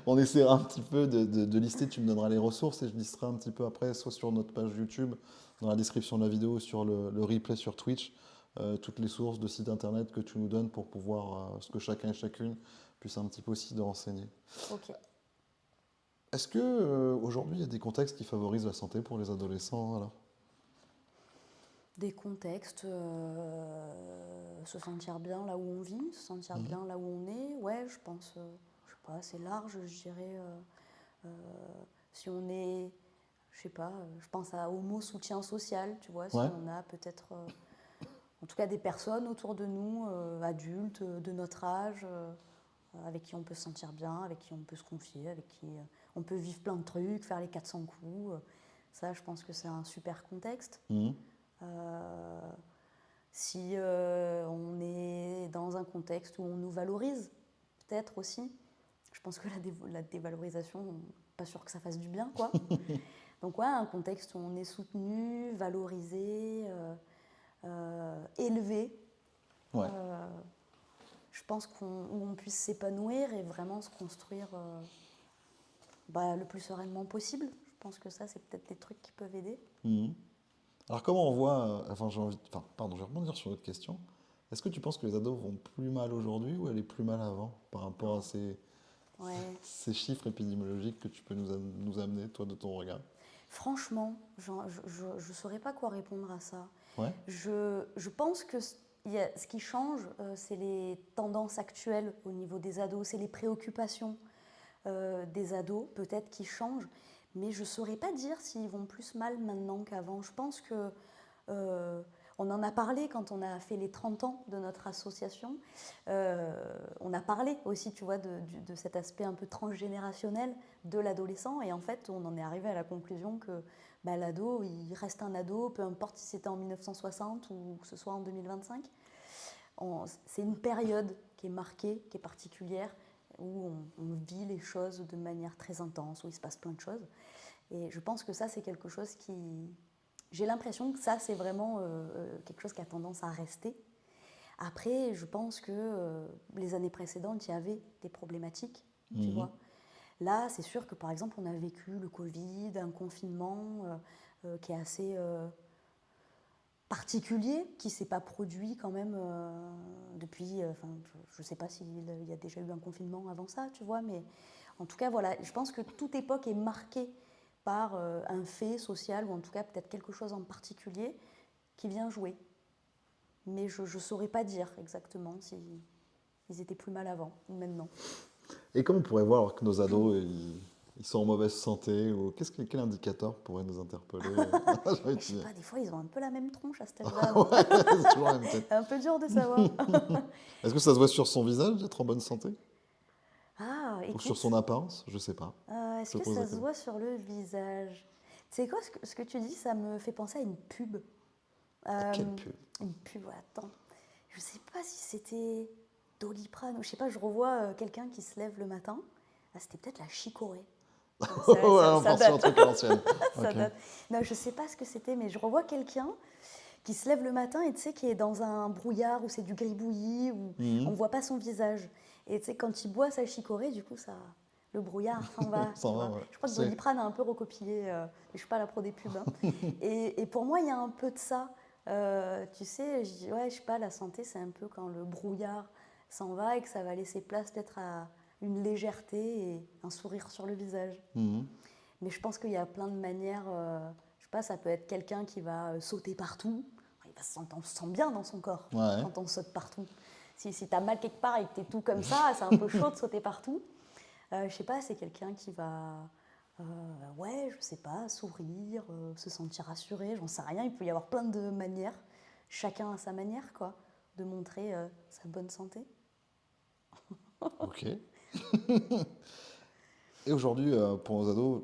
On essaiera un petit peu de lister, tu me donneras les ressources et je listerai un petit peu après, soit sur notre page YouTube, dans la description de la vidéo, sur le replay sur Twitch, toutes les sources de sites internet que tu nous donnes pour pouvoir, ce que chacun et chacune puisse un petit peu aussi de renseigner. Ok. Est-ce que aujourd'hui il y a des contextes qui favorisent la santé pour les adolescents alors? Des contextes, se sentir bien là où on vit, se sentir bien là où on est, ouais, je pense, je sais pas, c'est large, je dirais, si on est, je sais pas, je pense au mot soutien social, tu vois, si on a peut-être, en tout cas des personnes autour de nous, adultes, de notre âge, avec qui on peut se sentir bien, avec qui on peut se confier, avec qui on peut vivre plein de trucs, faire les 400 coups, ça, je pense que c'est un super contexte. Si on est dans un contexte où on nous valorise, peut-être aussi, je pense que la dévalorisation, pas sûr que ça fasse du bien, quoi. Donc ouais, un contexte où on est soutenu, valorisé, élevé, je pense où on puisse s'épanouir et vraiment se construire le plus sereinement possible. Je pense que ça, c'est peut-être des trucs qui peuvent aider. Alors comment on voit, je vais rebondir sur votre question. Est-ce que tu penses que les ados vont plus mal aujourd'hui ou aller plus mal avant par rapport à ces chiffres épidémiologiques que tu peux nous amener, toi, de ton regard? Franchement, je ne saurais pas quoi répondre à ça. Ouais. Je pense que ce qui change, c'est les tendances actuelles au niveau des ados, c'est les préoccupations des ados, peut-être, qui changent. Mais je ne saurais pas dire s'ils vont plus mal maintenant qu'avant. Je pense que on en a parlé quand on a fait les 30 ans de notre association. On a parlé aussi, tu vois, de cet aspect un peu transgénérationnel de l'adolescent. Et en fait, on en est arrivé à la conclusion que l'ado, il reste un ado, peu importe si c'était en 1960 ou que ce soit en 2025. C'est une période qui est marquée, qui est particulière, où on vit les choses de manière très intense, où il se passe plein de choses. Et je pense que ça, c'est quelque chose qui... J'ai l'impression que ça, c'est vraiment quelque chose qui a tendance à rester. Après, je pense que les années précédentes, il y avait des problématiques, tu vois. Là, c'est sûr que, par exemple, on a vécu le Covid, un confinement qui est assez particulier, qui ne s'est pas produit quand même depuis... je ne sais pas s'il y a déjà eu un confinement avant ça, tu vois, mais en tout cas, voilà, je pense que toute époque est marquée par un fait social, ou en tout cas peut-être quelque chose en particulier qui vient jouer. Mais je ne saurais pas dire exactement s'ils étaient plus mal avant ou maintenant. Et comment on pourrait voir que nos ados ils sont en mauvaise santé ou quel indicateur pourrait nous interpeller? Je sais pas, des fois ils ont un peu la même tronche à cet âge-là. Ouais, c'est toujours la même tête. C'est un peu dur de savoir. Est-ce que ça se voit sur son visage d'être en bonne santé? Écoute, ou sur son apparence? Je sais pas. Est-ce que ça se voit sur le visage? Tu sais quoi, ce que tu dis, ça me fait penser à une pub. Quelle pub? Une pub, attends. Je sais pas si c'était Doliprane ou je sais pas, je revois quelqu'un qui se lève le matin. C'était peut-être la chicorée. On part sur un truc à l'ancienne. Ça date. Non, je sais pas ce que c'était, mais je revois quelqu'un qui se lève le matin et tu sais, qui est dans un brouillard où c'est du gribouillis, où on voit pas son visage. Et tu sais, quand il boit sa chicorée, du coup, le brouillard s'en va. Ouais. Je crois que Doliprane a un peu recopié, mais je suis pas la pro des pubs. Hein. Et pour moi, il y a un peu de ça. Tu sais, je dis, ouais, je sais pas, la santé, c'est un peu quand le brouillard s'en va et que ça va laisser place peut-être à une légèreté et un sourire sur le visage. Mhm. Mais je pense qu'il y a plein de manières. Je sais pas, ça peut être quelqu'un qui va sauter partout. On se sent bien dans son corps Ouais. quand on saute partout. Si tu as mal quelque part et que tu es tout comme ça, c'est un peu chaud de sauter partout. Je sais pas, c'est quelqu'un qui va, ouais, je sais pas, sourire, se sentir rassuré, j'en sais rien. Il peut y avoir plein de manières, chacun à sa manière, quoi, de montrer sa bonne santé. Ok. Et aujourd'hui, pour nos ados,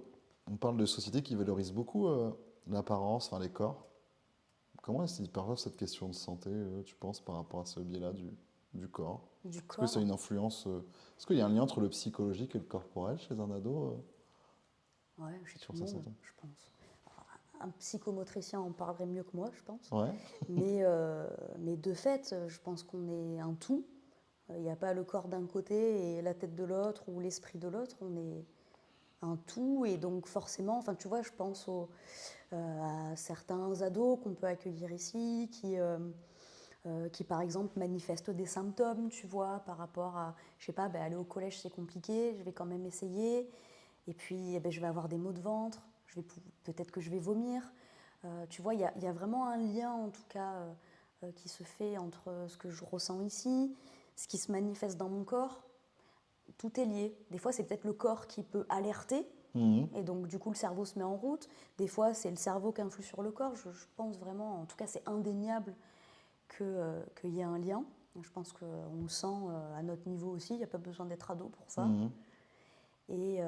on parle de société qui valorise beaucoup l'apparence, enfin les corps. Comment est-ce qu'ils perçoivent cette question de santé, tu penses, par rapport à ce biais-là du corps? Du Est-ce que corps. c'est une influence est-ce qu'il y a un lien entre le psychologique et le corporel chez un ado Ouais, chez sur tout le sa monde, santé? je pense. Un psychomotricien en parlerait mieux que moi, je pense. Ouais. Mais de fait, je pense qu'on est un tout. Il n'y a pas le corps d'un côté et la tête de l'autre ou l'esprit de l'autre. On est un tout et donc forcément, enfin tu vois, je pense à certains ados qu'on peut accueillir ici qui par exemple manifestent des symptômes, tu vois, par rapport à, je sais pas, ben, aller au collège c'est compliqué, je vais quand même essayer. Et puis eh ben, je vais avoir des maux de ventre, peut-être que je vais vomir. Tu vois, il y a vraiment un lien en tout cas qui se fait entre ce que je ressens ici, ce qui se manifeste dans mon corps. Tout est lié. Des fois, c'est peut-être le corps qui peut alerter, Mhm. et donc du coup, le cerveau se met en route. Des fois, c'est le cerveau qui influe sur le corps. Je pense vraiment, en tout cas, c'est indéniable qu'il y ait un lien. Je pense qu'on le sent à notre niveau aussi. Il n'y a pas besoin d'être ado pour ça. Mhm. Et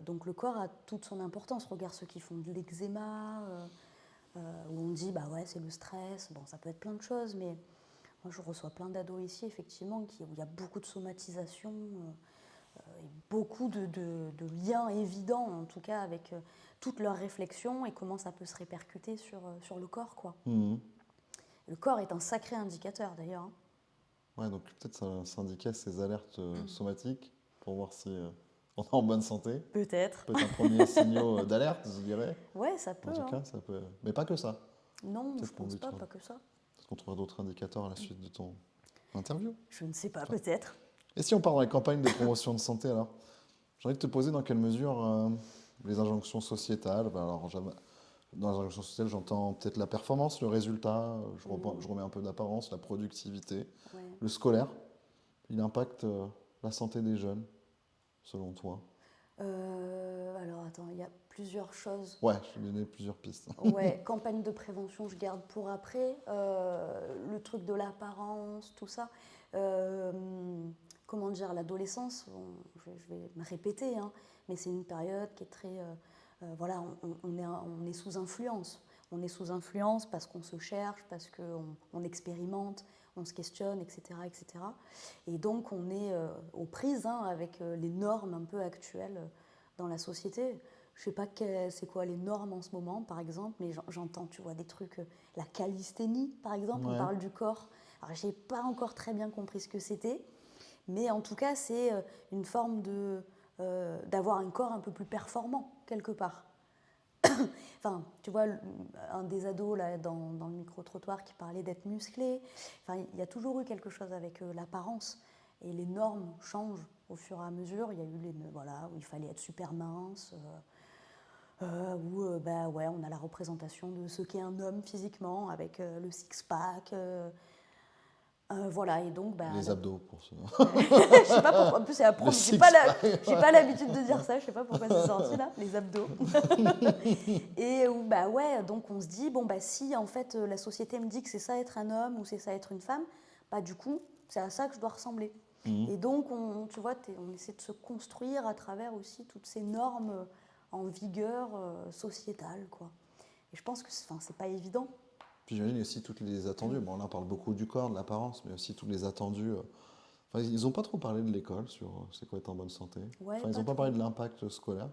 donc le corps a toute son importance. Regarde ceux qui font de l'eczéma, où on dit, bah ouais, c'est le stress. Bon, ça peut être plein de choses, mais moi, je reçois plein d'ados ici, effectivement, où il y a beaucoup de somatisation, et beaucoup de liens évidents, en tout cas, avec toutes leurs réflexions et comment ça peut se répercuter sur le corps, quoi. Mhm. Le corps est un sacré indicateur, d'ailleurs, hein. Ouais, donc peut-être ça s'indiquait ces alertes somatiques pour voir si on est en bonne santé. Peut-être. Peut-être un premier signal d'alerte, je dirais. Ouais, ça peut, En tout hein. cas, ça peut. Mais pas que ça. Non, je Peut-être qu'on pense pas, butera. pas que ça. Est-ce qu'on trouvera d'autres indicateurs à la suite de ton interview? Je ne sais pas, Enfin, peut-être. et si on part dans les campagnes de promotion de santé alors? J'ai envie de te poser dans quelle mesure les injonctions sociétales, bah, alors dans les injonctions sociétales j'entends peut-être la performance, le résultat, je remets un peu d'apparence, la productivité, Ouais. le scolaire, il impacte la santé des jeunes, selon toi? Alors attends, il y a plusieurs choses. Ouais, je vais donner plusieurs pistes. Ouais, campagne de prévention, je garde pour après. Le truc de l'apparence, tout ça. Euh, Comment dire, l'adolescence, bon, je vais me répéter, hein, mais c'est une période qui est très. Voilà, on est sous influence. On est sous influence parce qu'on se cherche, parce qu'on expérimente, on se questionne, etc. etc. Et donc on est aux prises hein, avec les normes un peu actuelles dans la société. Je sais pas c'est quoi les normes en ce moment, par exemple, mais j'entends, tu vois, des trucs, la calisthénie, par exemple, on Ouais. parle du corps. Alors, j'ai pas encore très bien compris ce que c'était, mais en tout cas, c'est une forme d'avoir un corps un peu plus performant, quelque part. Enfin, tu vois, un des ados là, dans le micro-trottoir qui parlait d'être musclé, enfin, il y a toujours eu quelque chose avec l'apparence. Et les normes changent au fur et à mesure. Il y a eu voilà, où il fallait être super mince, où bah, ouais, on a la représentation de ce qu'est un homme physiquement, avec le six-pack. Voilà, et donc... Bah, Les abdos, pour ceux. je sais pas pourquoi, en plus c'est la Le j'ai pas six-pack. pas l'habitude de dire ça, je sais pas pourquoi c'est sorti là, les abdos. Et où, bah ouais, donc on se dit, bon bah si en fait la société me dit que c'est ça être un homme ou c'est ça être une femme, bah du coup, c'est à ça que je dois ressembler. Mhm. Et donc, tu vois, on essaie de se construire à travers aussi toutes ces normes en vigueur sociétale, quoi. Et je pense que c'est pas évident. Puis j'imagine aussi toutes les attendus. Bon, là, on parle beaucoup du corps, de l'apparence, mais aussi tous les attendus. Enfin, ils n'ont pas trop parlé de l'école sur c'est quoi être en bonne santé. Ouais, Enfin, ils pas n'ont pas trop. parlé de l'impact scolaire.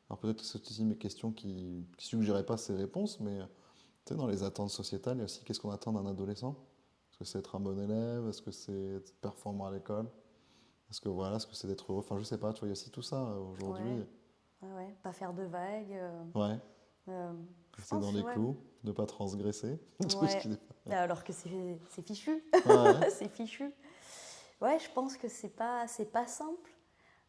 Alors peut-être que c'est aussi mes questions qui ne suggéraient pas ces réponses, mais tu sais, dans les attentes sociétales, il y a aussi qu'est-ce qu'on attend d'un adolescent? Est-ce que c'est être un bon élève? Est-ce que c'est être performant à l'école? Est-ce que voilà, est-ce que c'est d'être heureux? Enfin, je sais pas, tu vois, il y a aussi tout ça aujourd'hui. Ouais, pas faire de vagues. Ouais. Je Rester dans pense, les ouais. clous, ne pas transgresser. Tout ce Ouais. qui n'est pas- Alors que c'est fichu. Ouais. C'est fichu. Ouais, je pense que c'est pas simple.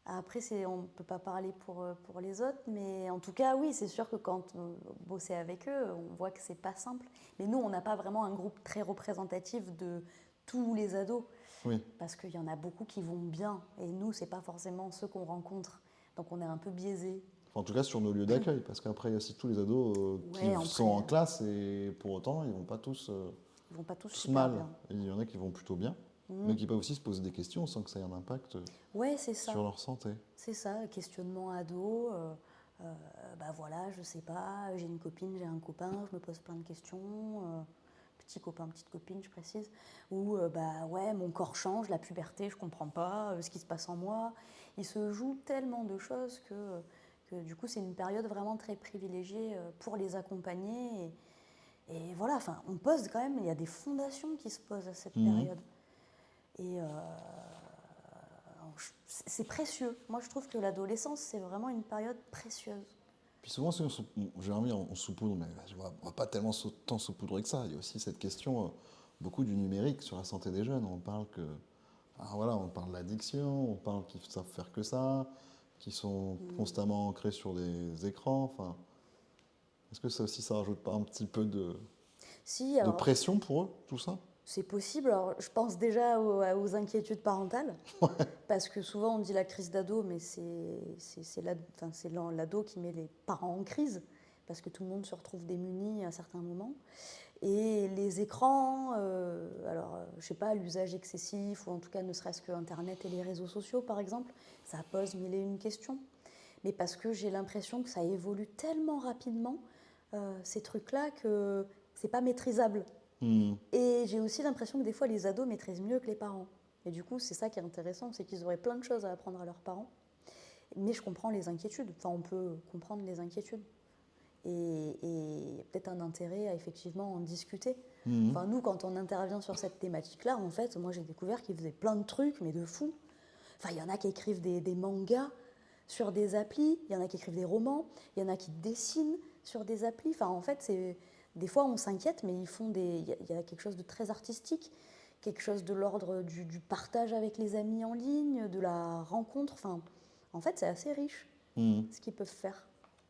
Après, on ne peut pas parler pour les autres, mais en tout cas, oui, c'est sûr que quand on bossait avec eux, on voit que c'est pas simple. Mais nous, on n'a pas vraiment un groupe très représentatif de tous les ados, Oui. parce qu'il y en a beaucoup qui vont bien, et nous, c'est pas forcément ceux qu'on rencontre. Donc on est un peu biaisé. Enfin, en tout cas, sur nos lieux d'accueil, parce qu'après, il y a aussi tous les ados qui Ouais, après, sont en classe et pour autant, ils vont pas tous, ils vont pas tous tous super mal. bien. Et il y en a qui vont plutôt bien, Mhm. mais qui peuvent aussi se poser des questions sans que ça ait un impact Ouais, c'est ça. sur leur santé. C'est ça, questionnement ado. Bah voilà, je sais pas, j'ai une copine, j'ai un copain, je me pose plein de questions. Petit copain, petite copine, je précise. Ou bah ouais, mon corps change, la puberté, je comprends pas ce qui se passe en moi. Il se joue tellement de choses que du coup, c'est une période vraiment très privilégiée pour les accompagner. Et voilà, enfin, on pose quand même, il y a des fondations qui se posent à cette Mhm. période. Et c'est précieux. Moi, je trouve que l'adolescence, c'est vraiment une période précieuse. Puis souvent, si j'ai envie, on saupoudre, mais on va pas tellement tant saupoudrer que ça. Il y a aussi cette question, beaucoup du numérique sur la santé des jeunes. On parle voilà, on parle de l'addiction, on parle qu'ils savent faire que ça, qu'ils sont constamment ancrés sur des écrans. Enfin, est-ce que ça aussi, ça rajoute pas un petit peu Si, de alors, pression pour eux, tout ça? c'est possible. Alors, je pense déjà aux inquiétudes parentales, parce que souvent on dit la crise d'ado, mais c'est l'ado qui met les parents en crise, parce que tout le monde se retrouve démuni à certains moments. Et les écrans, je sais pas, l'usage excessif, ou en tout cas ne serait-ce que Internet et les réseaux sociaux, par exemple, ça pose mille et une questions. Mais parce que j'ai l'impression que ça évolue tellement rapidement, ces trucs-là, que c'est pas maîtrisable. Hmm. Et j'ai aussi l'impression que des fois, les ados maîtrisent mieux que les parents. Et du coup, c'est ça qui est intéressant, c'est qu'ils auraient plein de choses à apprendre à leurs parents. Mais je comprends les inquiétudes. Enfin, on peut comprendre les inquiétudes. Et peut-être un intérêt à effectivement en discuter. Mhm. Enfin, nous, quand on intervient sur cette thématique-là, en fait, moi, j'ai découvert qu'ils faisaient plein de trucs, mais de fou. Enfin, il y en a qui écrivent des mangas sur des applis, il y en a qui écrivent des romans, il y en a qui dessinent sur des applis. Enfin, en fait, des fois, on s'inquiète, mais il y a quelque chose de très artistique, quelque chose de l'ordre du partage avec les amis en ligne, de la rencontre. Enfin, en fait, c'est assez riche Mhm. ce qu'ils peuvent faire.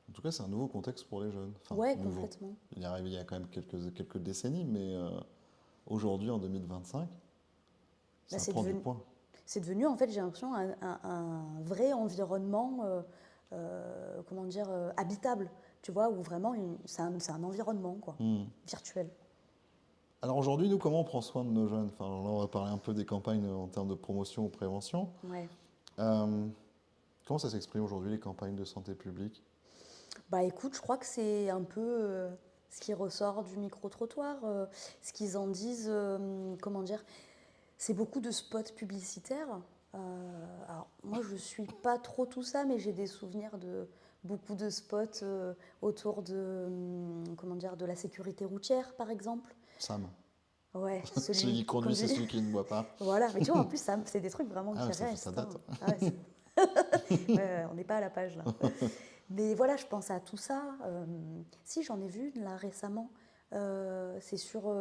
En tout cas, c'est un nouveau contexte pour les jeunes. Enfin, Ouais, nouveau. complètement. Il est arrivé il y a quand même quelques décennies, mais aujourd'hui, en 2025, ça c'est prend du devenu- poids. C'est devenu, en fait, j'ai l'impression, un vrai environnement, comment dire, habitable. Tu vois, où vraiment, c'est un environnement, quoi, Hmm. virtuel. Alors aujourd'hui, nous, comment on prend soin de nos jeunes? Enfin, là, on va parler un peu des campagnes en termes de promotion ou prévention. Ouais. Comment ça s'exprime aujourd'hui, les campagnes de santé publique? Bah écoute, je crois que c'est un peu ce qui ressort du micro-trottoir, ce qu'ils en disent, comment dire, c'est beaucoup de spots publicitaires. Alors moi je suis pas trop tout ça, mais j'ai des souvenirs de beaucoup de spots autour de, comment dire, de la sécurité routière par exemple. Sam. Ouais, Celui qui conduit, c'est celui qui ne boit pas. Voilà, mais tu vois, en plus, c'est des trucs vraiment Ah, qui ça restent. date. Hein. Ah ouais, ouais, on n'est pas à la page là. Mais voilà, je pense à tout ça. Si, j'en ai vu une là récemment. C'est sur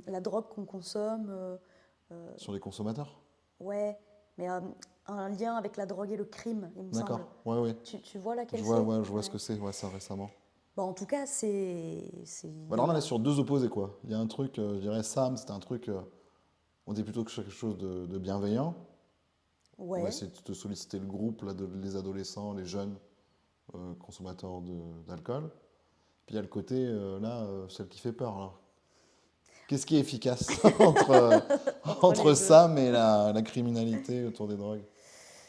la drogue qu'on consomme. Sur les consommateurs? Ouais, mais un lien avec la drogue et le crime, il me semble. D'accord, ouais. Tu vois laquelle Je c'est? vois, je vois ce que c'est, ouais, ça récemment. Bon, en tout cas, Alors là, on est sur deux opposés, quoi. Il y a un truc, je dirais, Sam, c'était un truc, on dit plutôt que quelque chose de bienveillant. On va Ouais. essayer de solliciter le groupe, là, les adolescents, les jeunes consommateurs d'alcool. Puis il y a le côté, celle qui fait peur, là. Qu'est-ce qui est efficace entre les Sam et la criminalité autour des drogues?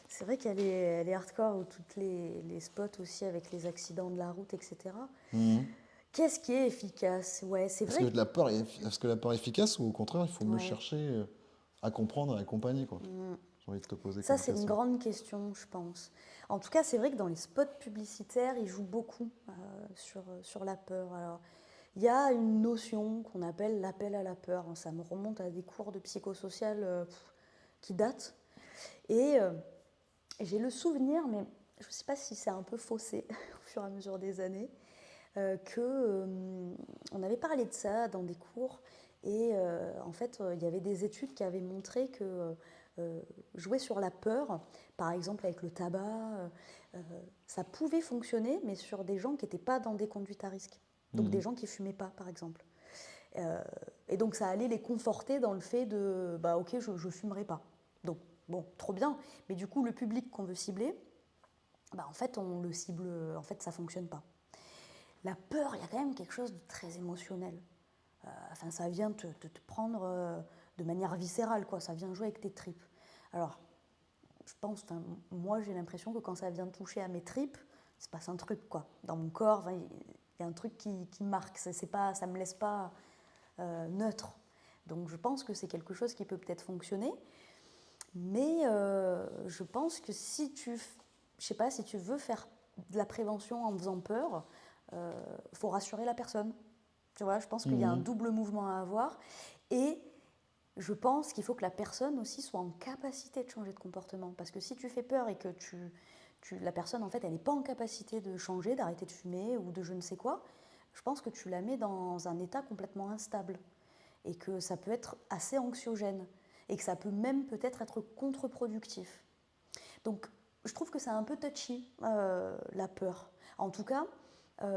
C'est vrai qu'elle est hardcore, ou toutes les spots aussi avec les accidents de la route, etc. Mhm. Qu'est-ce qui est efficace? Ouais, c'est Est-ce vrai. que la peur est efficace ou au contraire, il faut mieux Ouais. chercher à comprendre, à accompagner, quoi? J'ai envie de te poser Ça, comme c'est une question. grande question, je pense. En tout cas, c'est vrai que dans les spots publicitaires, ils jouent beaucoup sur la peur. Alors, il y a une notion qu'on appelle l'appel à la peur. Ça me remonte à des cours de psychosocial qui datent. Et j'ai le souvenir, mais je ne sais pas si c'est un peu faussé au fur et à mesure des années, on avait parlé de ça dans des cours et en fait, il y avait des études qui avaient montré que jouer sur la peur, par exemple avec le tabac, ça pouvait fonctionner, mais sur des gens qui n'étaient pas dans des conduites à risque. Donc des gens qui fumaient pas, par exemple. Et donc ça allait les conforter dans le fait de bah ok, je fumerai pas. Donc bon, trop bien. Mais du coup, le public qu'on veut cibler, bah en fait, on le cible, en fait, ça fonctionne pas. La peur, il y a quand même quelque chose de très émotionnel. Enfin, ça vient te prendre de manière viscérale, quoi. Ça vient jouer avec tes tripes. Alors, je pense, moi, j'ai l'impression que quand ça vient toucher à mes tripes, il se passe un truc, quoi. Dans mon corps, il y a un truc qui marque. Ça me laisse pas neutre. Donc, je pense que c'est quelque chose qui peut peut-être fonctionner. Mais je pense que si tu veux faire de la prévention en faisant peur, faut rassurer la personne. Tu vois, je pense qu'il y a un double mouvement à avoir. Et je pense qu'il faut que la personne aussi soit en capacité de changer de comportement. Parce que si tu fais peur et que la personne, en fait, elle n'est pas en capacité de changer, d'arrêter de fumer ou de je ne sais quoi, je pense que tu la mets dans un état complètement instable. Et que ça peut être assez anxiogène. Et que ça peut même peut-être être contre-productif. Donc, je trouve que c'est un peu touchy, la peur. En tout cas,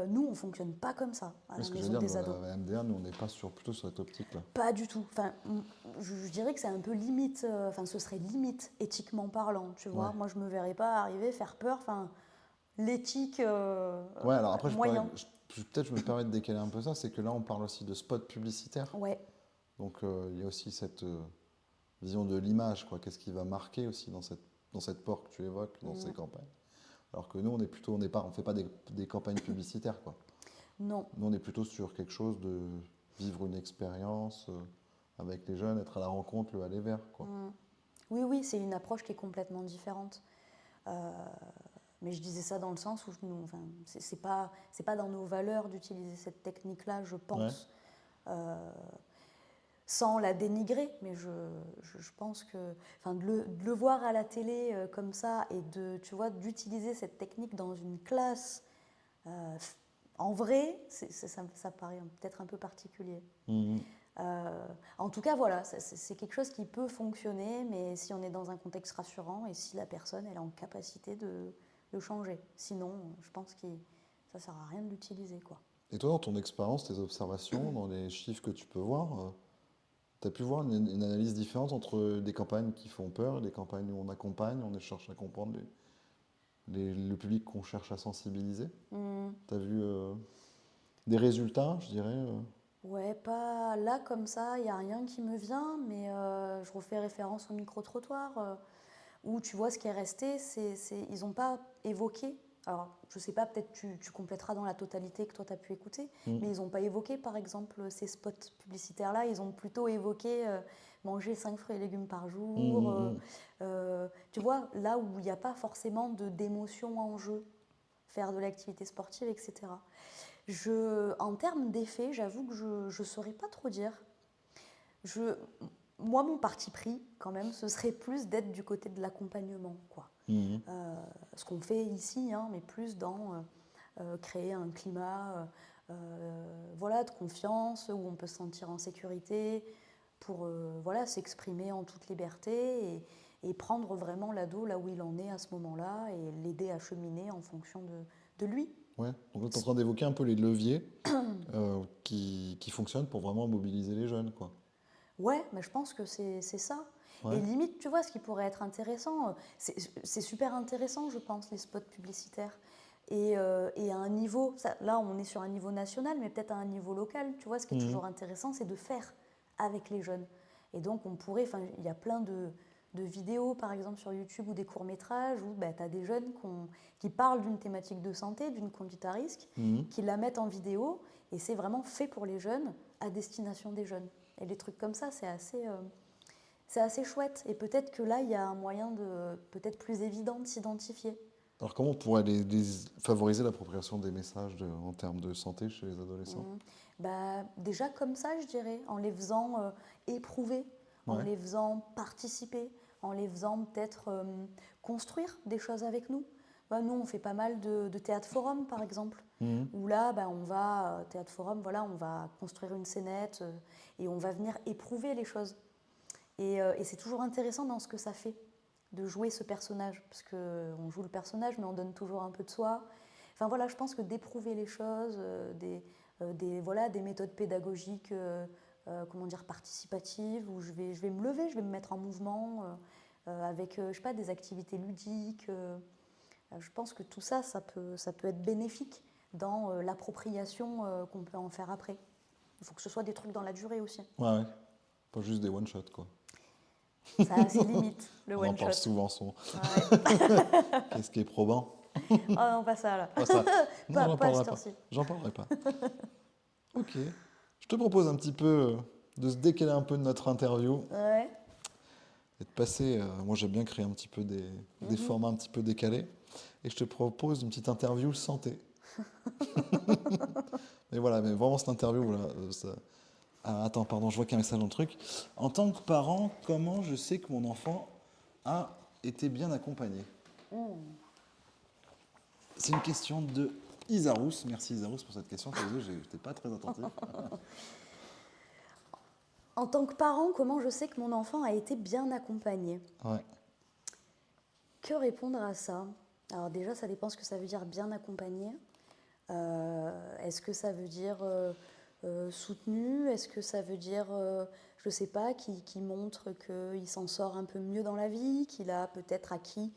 nous, on ne fonctionne pas comme ça à la maison des ados. La MDR, nous, on n'est pas plutôt sur cette optique-là. Pas du tout. Enfin, je dirais que c'est un peu limite, ce serait limite éthiquement parlant, tu vois. Moi, je ne me verrais pas arriver, faire peur, l'éthique ouais, alors après, moyen. Peut-être je me permets de décaler un peu ça, c'est que là, on parle aussi de spots publicitaires. Ouais. Donc, il y a aussi cette vision de l'image, quoi. Qu'est-ce qui va marquer aussi dans cette peur que tu évoques, dans ces campagnes. Alors que nous, on ne fait pas des campagnes publicitaires, quoi. Non. Nous, on est plutôt sur quelque chose de vivre une expérience avec les jeunes, être à la rencontre, le aller vers, quoi. Oui, c'est une approche qui est complètement différente. Mais je disais ça dans le sens où c'est pas dans nos valeurs d'utiliser cette technique-là, je pense. Ouais. Sans la dénigrer, mais je pense que de le voir à la télé comme ça et d'utiliser cette technique dans une classe en vrai, ça paraît peut-être un peu particulier. En tout cas, voilà, c'est quelque chose qui peut fonctionner, mais si on est dans un contexte rassurant et si la personne elle est en capacité de changer. Sinon, je pense que ça ne sert à rien de l'utiliser, quoi. Et toi, dans ton expérience, tes observations, dans les chiffres que tu peux voir, tu as pu voir une analyse différente entre des campagnes qui font peur et des campagnes où on accompagne, on cherche à comprendre le public qu'on cherche à sensibiliser. Tu as vu des résultats, je dirais Ouais, pas là comme ça, il n'y a rien qui me vient, mais je refais référence au micro-trottoir, où tu vois ce qui est resté, ils n'ont pas évoqué. Alors, je sais pas, peut-être tu compléteras dans la totalité que toi, tu as pu écouter, mais ils n'ont pas évoqué, par exemple, ces spots publicitaires-là. Ils ont plutôt évoqué manger 5 fruits et légumes par jour. Tu vois, là où il n'y a pas forcément d'émotion en jeu, faire de l'activité sportive, etc. En termes d'effet, j'avoue que je ne saurais pas trop dire. Moi, mon parti pris, quand même, ce serait plus d'être du côté de l'accompagnement, quoi. Ce qu'on fait ici, mais plus dans créer un climat de confiance, où on peut se sentir en sécurité, pour s'exprimer en toute liberté et prendre vraiment l'ado là où il en est à ce moment-là et l'aider à cheminer en fonction de lui. Ouais, donc tu es en train d'évoquer un peu les leviers qui fonctionnent pour vraiment mobiliser les jeunes, quoi. Ouais, mais je pense que c'est ça. Ouais. Et limite, tu vois, ce qui pourrait être intéressant, c'est super intéressant, je pense, les spots publicitaires. Et à un niveau, là on est sur un niveau national, mais peut-être à un niveau local, tu vois, ce qui est toujours intéressant, c'est de faire avec les jeunes. Et donc on pourrait, il y a plein de vidéos, par exemple, sur YouTube ou des courts-métrages où tu as des jeunes qui parlent d'une thématique de santé, d'une conduite à risque, qui la mettent en vidéo, et c'est vraiment fait pour les jeunes, à destination des jeunes. Et des trucs comme ça, c'est assez chouette. Et peut-être que là, il y a un moyen peut-être plus évident de s'identifier. Alors comment on pourrait favoriser l'appropriation des messages en termes de santé chez les adolescents ? Déjà comme ça, je dirais, en les faisant éprouver, en les faisant participer, en les faisant peut-être construire des choses avec nous. Ouais, nous, on fait pas mal de théâtre forum, par exemple, Mhm. où là, on va, théâtre forum, voilà, on va construire une scénette et on va venir éprouver les choses. Et c'est toujours intéressant dans ce que ça fait de jouer ce personnage, parce qu'on joue le personnage, mais on donne toujours un peu de soi. Enfin voilà, je pense que d'éprouver les choses, voilà, des méthodes pédagogiques, comment dire, participatives, où je vais me lever, je vais me mettre en mouvement avec, je sais pas, des activités ludiques. Je pense que tout ça, ça peut être bénéfique dans l'appropriation qu'on peut en faire après. Il faut que ce soit des trucs dans la durée aussi. Ouais, ouais. Pas juste des one-shots, quoi. Ça a ses limites, le On en one-shot. parle souvent. Ouais. Qu'est-ce qui est probant? Oh non, pas ça là. Pas ça. Non, Pas j'en à parlerai cette pas. heure-ci. J'en parlerai pas. Ok. Je te propose un petit peu de se décaler un peu de notre interview Ouais. et de passer. Moi, j'aime bien créer un petit peu des formats un petit peu décalés. Et je te propose une petite interview santé. Mais voilà, mais vraiment cette interview, voilà, Ah, attends, pardon, je vois qu'il y a un message dans le truc. En tant que parent, comment je sais que mon enfant a été bien accompagné? C'est une question de Isarous. Merci Isarous pour cette question. Je n'étais pas très attentif. En tant que parent, comment je sais que mon enfant a été bien accompagné? Ouais. Que répondre à ça? Alors déjà, ça dépend ce que ça veut dire bien accompagné. Est-ce que ça veut dire soutenu? Est-ce que ça veut dire, je ne sais pas, qui montre qu'il s'en sort un peu mieux dans la vie, qu'il a peut-être acquis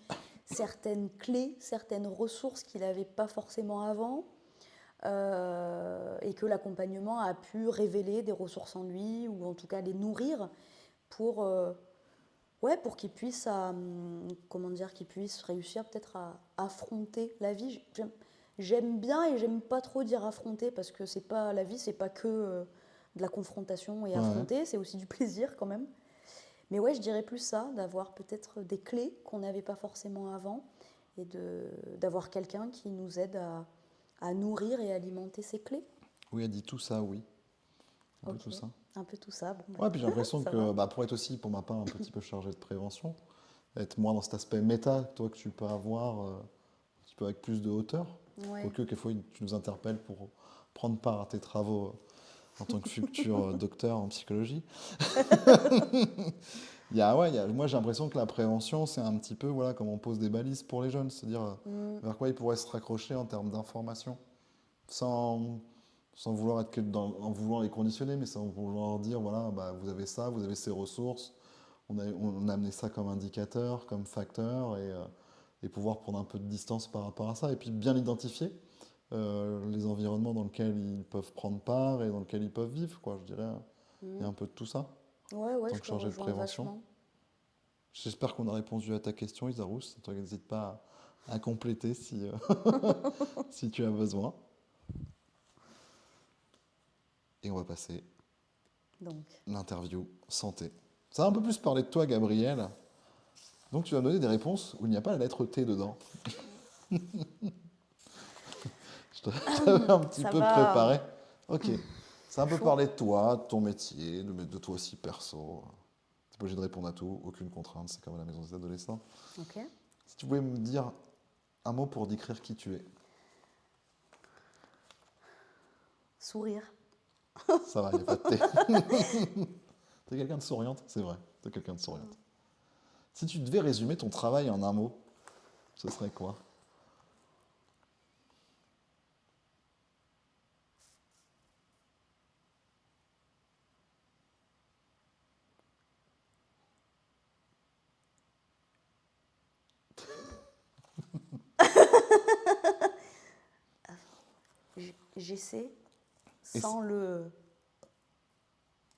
certaines clés, certaines ressources qu'il n'avait pas forcément avant, et que l'accompagnement a pu révéler des ressources en lui, ou en tout cas les nourrir pour, pour qu'il puisse, comment dire, qu'il puisse réussir peut-être à affronter la vie. J'aime bien et j'aime pas trop dire affronter, parce que c'est pas, la vie, c'est pas que de la confrontation et affronter, c'est aussi du plaisir quand même. Mais ouais, je dirais plus ça, d'avoir peut-être des clés qu'on n'avait pas forcément avant, et d'avoir quelqu'un qui nous aide à nourrir et alimenter ces clés. Oui, elle dit tout ça, oui. Un peu Ok. tout ça. Un peu tout ça. Bon, Ouais, puis j'ai l'impression ça que va. pour être aussi, pour ma part, un petit peu chargé de prévention, être moins dans cet aspect méta, toi, que tu peux avoir un petit peu avec plus de hauteur. Ouais. Quoique, quelquefois, tu nous interpelles pour prendre part à tes travaux en tant que futur docteur en psychologie. Moi, j'ai l'impression que la prévention, c'est un petit peu voilà, comme on pose des balises pour les jeunes, c'est-à-dire vers quoi ils pourraient se raccrocher en termes d'information, sans vouloir être en voulant les conditionner, mais sans vouloir dire voilà, vous avez ça, vous avez ces ressources, on a amené ça comme indicateur, comme facteur, et pouvoir prendre un peu de distance par rapport à ça, et puis bien identifier les environnements dans lesquels ils peuvent prendre part et dans lesquels ils peuvent vivre, quoi, je dirais. Il y a un peu de tout ça. Ouais, En tant je que te chargé de rejoins prévention. vachement. J'espère qu'on a répondu à ta question, Isarous. Toi, n'hésite pas à compléter si, si tu as besoin. Et on va passer Donc, l'interview santé. Ça va un peu plus parler de toi, Gabriel. Donc, tu vas me donner des réponses où il n'y a pas la lettre T dedans. Je t'avais un petit ça peu va. préparé. Ok. Ça va un peu Chaud. parler de toi, de ton métier, de toi aussi perso. T'es pas obligé de répondre à tout, aucune contrainte, c'est comme à la maison des adolescents. Ok. Si tu pouvais me dire un mot pour décrire qui tu es. Sourire. Ça va, il n'y a pas de thé. T'es quelqu'un de souriante, c'est vrai, t'es quelqu'un de souriante. Si tu devais résumer ton travail en un mot, ce serait quoi? J'essaie, sans le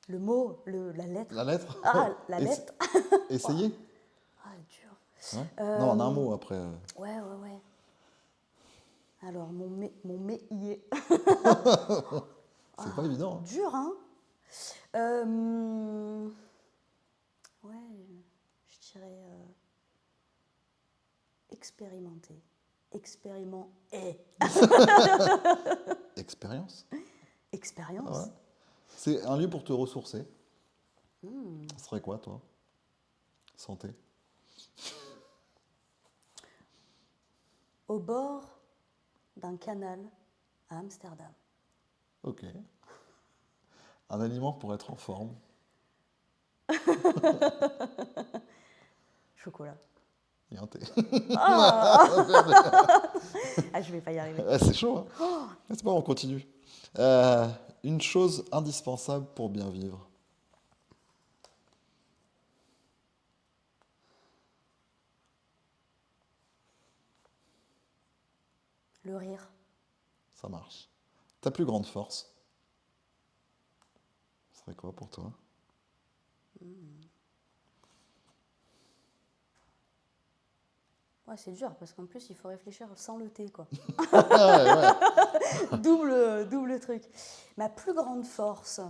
mot, la lettre. La lettre? Ah, la lettre. Essayez? Ah, dur. Ouais. Non, en un mot après. Ouais. Alors, mon méier. C'est pas évident. Hein. Dur, hein? Ouais, je dirais expérimenter. Expérience? Expérience. Ah ouais. C'est un lieu pour te ressourcer. Ce serait quoi, toi? Santé. au bord d'un canal à Amsterdam. Ok. Un aliment pour être en forme. Chocolat. Et un thé. Ah, ah, je vais pas y arriver. Ah, c'est chaud, hein. C'est pas, on continue. Une chose indispensable pour bien vivre. Le rire. Ça marche. Ta plus grande force. Ce serait quoi pour toi? Ouais, c'est dur parce qu'en plus il faut réfléchir sans le thé, quoi. Ouais. Double truc. Ma plus grande force.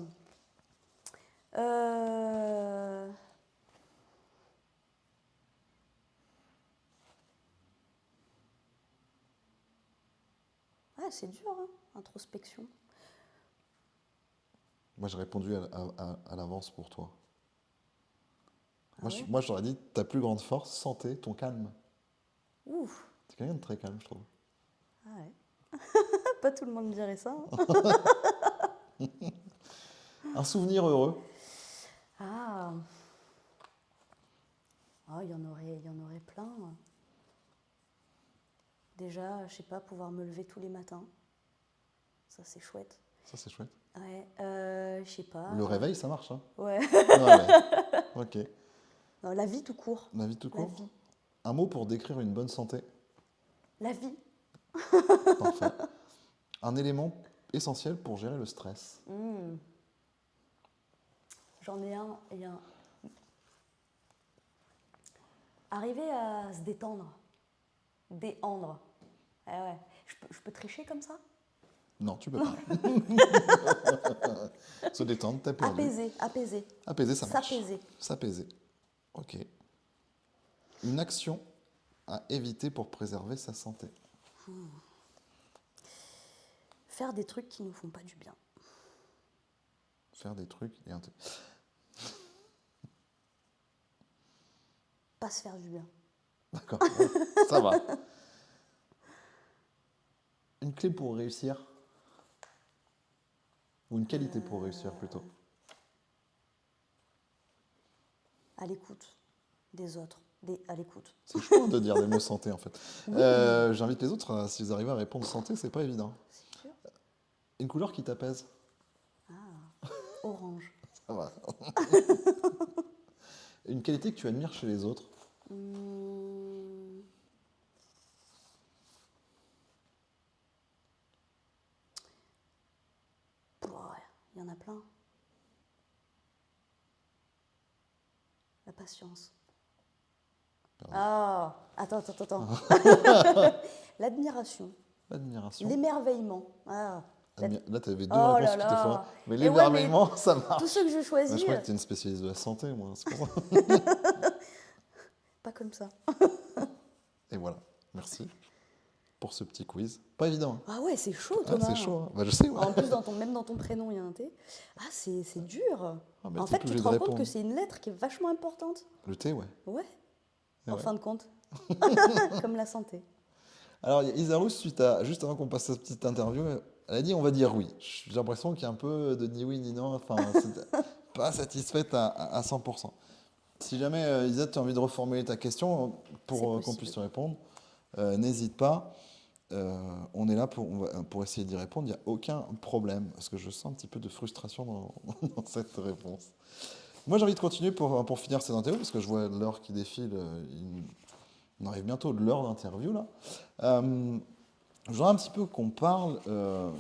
Euh, Ouais, c'est dur, hein, introspection. Moi, j'ai répondu à l'avance pour toi. Ah ouais Moi, j'aurais dit ta plus grande force, santé, ton calme. Ouf. C'est quelqu'un de très calme, je trouve. Ah ouais. Pas tout le monde dirait ça, hein. Un souvenir heureux. Ah. Ah, il y en aurait plein. Déjà, je sais pas, pouvoir me lever tous les matins. Ça, c'est chouette. Ça, c'est chouette. Ouais, je sais pas. Le réveil, ça marche, hein. Ouais. Ouais. Ok. Non, la vie tout court. La vie tout La court. vie. Un mot pour décrire une bonne santé. La vie. Parfait. Un élément essentiel pour gérer le stress. J'en ai un et un. Arriver à se détendre. Déendre. Ah ouais. Je peux tricher comme ça? Non, tu peux pas. Se détendre, t'as perdu. Apaiser. Apaiser, ça marche. S'apaiser. S'apaiser. Ok. Une action à éviter pour préserver sa santé. Faire des trucs qui nous font pas du bien. Faire des trucs et un truc. Pas se faire du bien. D'accord, ouais, ça va. Une clé pour réussir. Ou une qualité pour réussir plutôt. À l'écoute des autres. À l'écoute. C'est chaud de dire des mots santé en fait. J'invite les autres, s'ils arrivent à répondre santé, c'est pas évident. C'est sûr. Une couleur qui t'apaise. Orange. Ça va. Une qualité que tu admires chez les autres. Il y en a plein. La patience. Pardon. Ah, attends. L'admiration. L'admiration. L'émerveillement. Ah, Là, tu avais deux Oh réponses là qui étaient là. faux. Mais Et ouais, l'émerveillement, ça marche. tous ceux que je Moi, choisis, je crois que tu es une spécialiste de la santé, moi. C'est pour ça. pas comme ça. Et voilà. Merci pour ce petit quiz. Pas évident. Hein. Ah ouais, c'est chaud, Ah, Thomas. c'est chaud. Hein. Bah, je sais. Ouais. En plus, même dans ton prénom, il y a un T. Ah, c'est dur. Ah, bah, En t'es fait, plus tu obligé te de rends compte répondre. que c'est une lettre qui est vachement importante. Le thé, ouais. Ouais, Et en ouais. fin de compte. Comme la santé. Alors, il y a Isarous, juste avant qu'on passe cette petite interview, elle a dit on va dire oui. J'ai l'impression qu'il y a un peu de ni oui ni non. Enfin, c'est pas satisfaite à 100%. Si jamais, Isa, tu as envie de reformuler ta question pour qu'on possible. puisse te répondre, n'hésite pas. On est là pour essayer d'y répondre. Il n'y a aucun problème. Parce que je sens un petit peu de frustration dans cette réponse. Moi, j'ai envie de continuer pour finir cette interview, parce que je vois l'heure qui défile. On arrive bientôt de l'heure d'interview, là. Je voudrais un petit peu qu'on parle de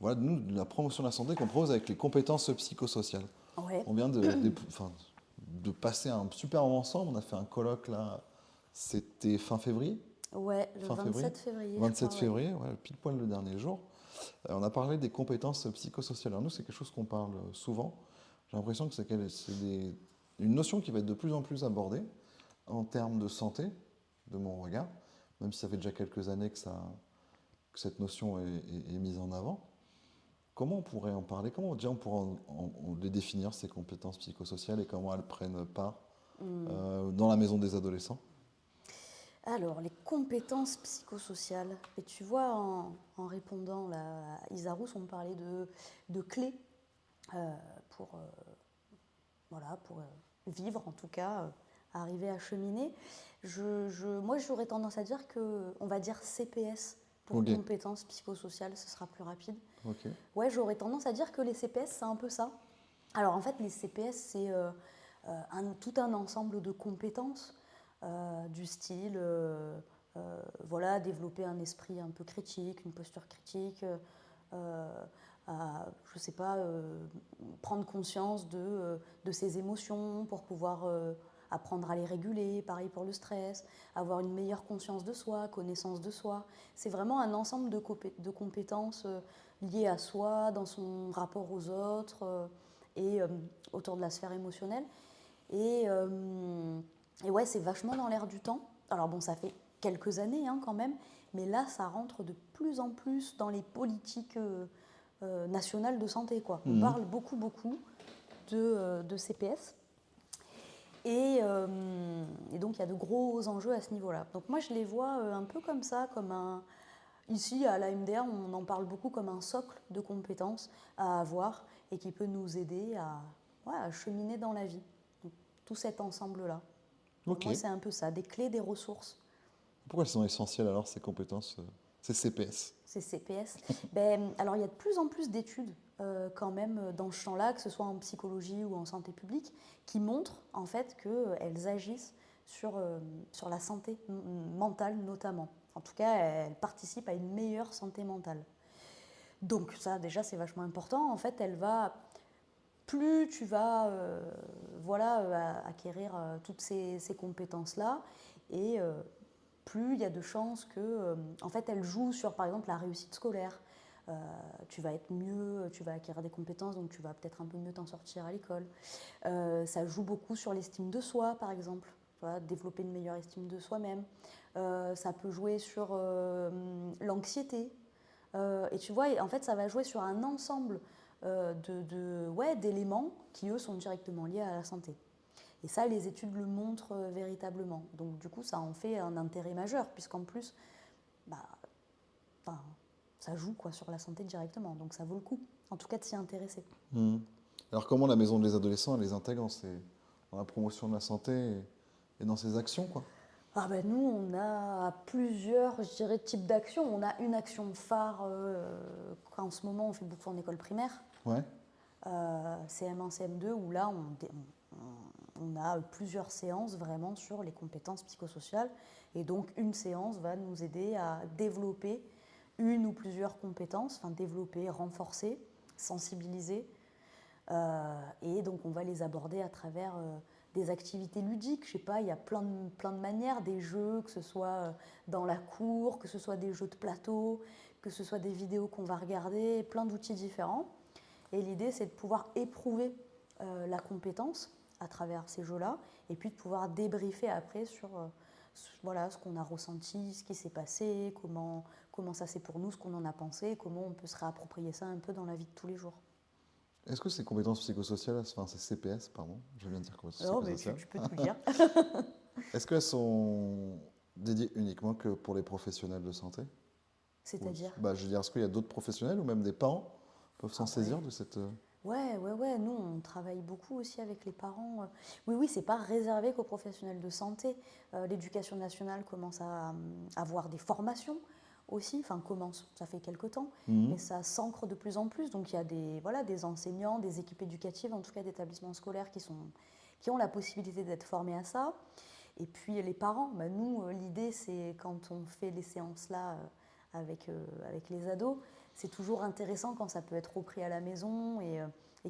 la promotion de la santé qu'on propose avec les compétences psychosociales. Ouais. On vient de passer un super moment ensemble. On a fait un colloque, là, c'était fin février. Ouais, le Fin 27 février. 27 je crois, février, ouais, pile poil le dernier jour. On a parlé des compétences psychosociales. Alors nous, c'est quelque chose qu'on parle souvent. J'ai l'impression que c'est une notion qui va être de plus en plus abordée en termes de santé, de mon regard, même si ça fait déjà quelques années que cette notion est mise en avant. Comment on pourrait en parler? Comment déjà on pourrait les définir, ces compétences psychosociales, et comment elles prennent part dans la maison des adolescents? Alors, les compétences psychosociales. Et tu vois, en répondant là, à Isarous, on me parlait de clés euh, pour, voilà, pour vivre, en tout cas, arriver à cheminer. Moi, j'aurais tendance à dire on va dire CPS pour Ok. compétences psychosociales, ce sera plus rapide. Ok. Ouais, j'aurais tendance à dire que les CPS, c'est un peu ça. Alors, en fait, les CPS, c'est tout un ensemble de compétences du style, voilà, développer un esprit un peu critique, une posture critique, je sais pas, prendre conscience de ses émotions pour pouvoir apprendre à les réguler, pareil pour le stress, avoir une meilleure conscience de soi, connaissance de soi. C'est vraiment un ensemble de compétences liées à soi, dans son rapport aux autres et autour de la sphère émotionnelle. Et ouais, c'est vachement dans l'air du temps. Alors bon, ça fait quelques années hein, quand même, mais là, ça rentre de plus en plus dans les politiques nationales de santé, quoi. On parle beaucoup, beaucoup de CPS. Et donc, il y a de gros enjeux à ce niveau-là. Donc moi, je les vois un peu comme ça, comme un... Ici, à la MDR, on en parle beaucoup comme un socle de compétences à avoir et qui peut nous aider à cheminer dans la vie. Donc, tout cet ensemble-là. Pour Ok. moi, c'est un peu ça, des clés, des ressources. Pourquoi elles sont essentielles alors, ces compétences, ces CPS? Ces CPS. Alors, il y a de plus en plus d'études quand même dans ce champ-là, que ce soit en psychologie ou en santé publique, qui montrent en fait qu'elles agissent sur la santé mentale notamment. En tout cas, elles participent à une meilleure santé mentale. Donc ça, déjà, c'est vachement important. En fait, plus tu vas acquérir toutes ces compétences-là, et plus il y a de chances que, en fait, elles jouent sur, par exemple, la réussite scolaire. Tu vas être mieux, tu vas acquérir des compétences, donc tu vas peut-être un peu mieux t'en sortir à l'école. Ça joue beaucoup sur l'estime de soi, par exemple. Voilà, développer une meilleure estime de soi-même. Ça peut jouer sur l'anxiété. Et tu vois, en fait, ça va jouer sur un ensemble d'éléments qui, eux, sont directement liés à la santé. Et ça, les études le montrent véritablement. Donc, du coup, ça en fait un intérêt majeur, puisqu'en plus, ça joue quoi, sur la santé directement. Donc, ça vaut le coup, en tout cas, de s'y intéresser. Alors, comment la maison des adolescents, elle les intègre dans la promotion de la santé et dans ses actions, quoi? Nous, on a plusieurs, je dirais, types d'actions. On a une action phare, en ce moment, on fait beaucoup en école primaire. Ouais. CM1, CM2, où là, on a plusieurs séances vraiment sur les compétences psychosociales. Et donc, une séance va nous aider à développer une ou plusieurs compétences, enfin développer, renforcer, sensibiliser. Et donc, on va les aborder à travers des activités ludiques. Je sais pas, il y a plein de manières, des jeux, que ce soit dans la cour, que ce soit des jeux de plateau, que ce soit des vidéos qu'on va regarder, plein d'outils différents. Et l'idée, c'est de pouvoir éprouver la compétence à travers ces jeux-là, et puis de pouvoir débriefer après sur ce qu'on a ressenti, ce qui s'est passé, comment ça c'est pour nous, ce qu'on en a pensé, comment on peut se réapproprier ça un peu dans la vie de tous les jours. Est-ce que ces compétences psychosociales, enfin ces CPS, pardon, je viens de dire compétences psychosociales. Tu peux tout dire. Est-ce qu'elles sont dédiées uniquement que pour les professionnels de santé? C'est-à-dire Je veux dire, est-ce qu'il y a d'autres professionnels ou même des parents peuvent s'en saisir de cette... Ouais. Nous, on travaille beaucoup aussi avec les parents. Oui, c'est pas réservé qu'aux professionnels de santé. L'éducation nationale commence à avoir des formations aussi. Enfin, commence, ça fait quelque temps, mais ça s'ancre de plus en plus. Donc, il y a des enseignants, des équipes éducatives, en tout cas d'établissements scolaires qui ont la possibilité d'être formés à ça. Et puis, les parents, nous, l'idée, c'est quand on fait les séances là avec les ados, c'est toujours intéressant quand ça peut être repris à la maison et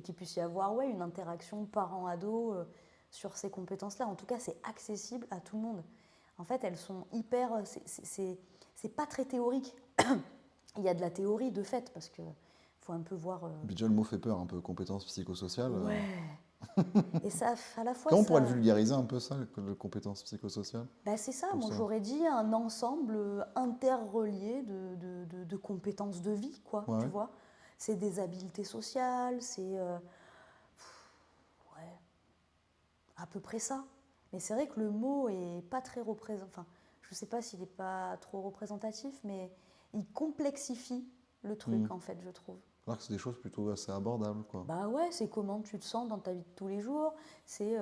qu'il puisse y avoir une interaction parent-ado sur ces compétences-là. En tout cas, c'est accessible à tout le monde. En fait, elles sont hyper... C'est pas très théorique. Il y a de la théorie de fait, parce qu'il faut un peu voir... Déjà, le mot fait peur, un peu, compétences psychosociales. Ouais. Et ça, à la fois... Comment on pourrait le vulgariser un peu, ça, les compétences psychosociales? C'est ça, moi j'aurais dit un ensemble interrelié de compétences de vie, quoi, Ouais. tu vois. C'est des habiletés sociales, c'est... à peu près ça. Mais c'est vrai que le mot est pas très représentant... Enfin, je ne sais pas s'il n'est pas trop représentatif, mais il complexifie le truc, en fait, je trouve. Alors que c'est des choses plutôt assez abordables, quoi. Bah ouais, c'est comment tu te sens dans ta vie de tous les jours. C'est,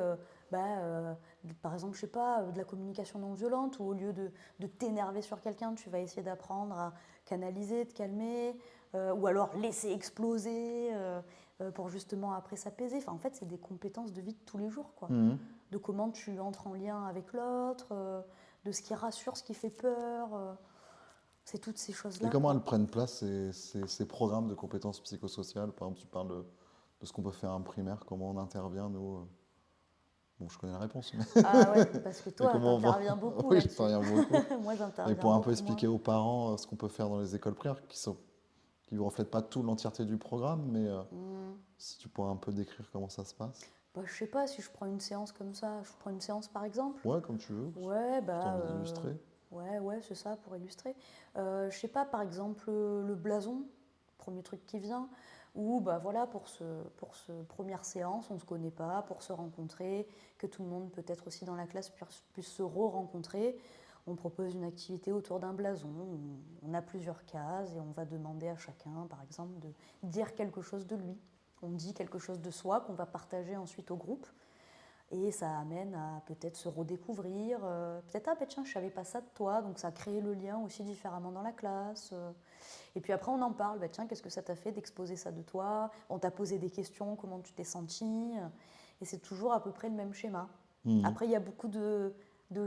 par exemple, je sais pas, de la communication non violente, où au lieu de t'énerver sur quelqu'un, tu vas essayer d'apprendre à canaliser, te calmer, ou alors laisser exploser pour justement après s'apaiser. Enfin, en fait, c'est des compétences de vie de tous les jours, quoi. De comment tu entres en lien avec l'autre, de ce qui rassure, ce qui fait peur. C'est toutes ces choses-là. Et comment quoi. elles prennent place, ces programmes de compétences psychosociales? Par exemple, tu parles de ce qu'on peut faire en primaire, comment on intervient, nous. Bon, je connais la réponse, mais Ah ouais, parce que toi, comment on va- t'interviens beaucoup Oui, là-dessus. j'interviens beaucoup. Moi, Et j'interviens pour un peu beaucoup expliquer aux parents ce qu'on peut faire dans les écoles primaires, qui ne reflètent pas tout l'entièreté du programme, mais moins. si tu pourrais un peu décrire comment ça se passe. Bah, je sais pas, si je prends une séance comme ça, je prends une séance par exemple. Ouais, comme tu veux. Ouais, Si tu as bah. envie d'illustrer. Ouais, c'est ça, pour illustrer. Je sais pas, par exemple, le blason, premier truc qui vient, ou bah voilà, pour ce première séance, on ne se connaît pas, pour se rencontrer, que tout le monde peut-être aussi dans la classe puisse se re-rencontrer. On propose une activité autour d'un blason, on a plusieurs cases et on va demander à chacun, par exemple, de dire quelque chose de lui. On dit quelque chose de soi qu'on va partager ensuite au groupe. Et ça amène à peut-être se redécouvrir, peut-être, ah ben tiens, je savais pas ça de toi, donc ça a créé le lien aussi différemment dans la classe. Et puis après, on en parle, bah, tiens, qu'est-ce que ça t'a fait d'exposer ça de toi? On t'a posé des questions, comment tu t'es senti? Et c'est toujours à peu près le même schéma. Après, il y a beaucoup de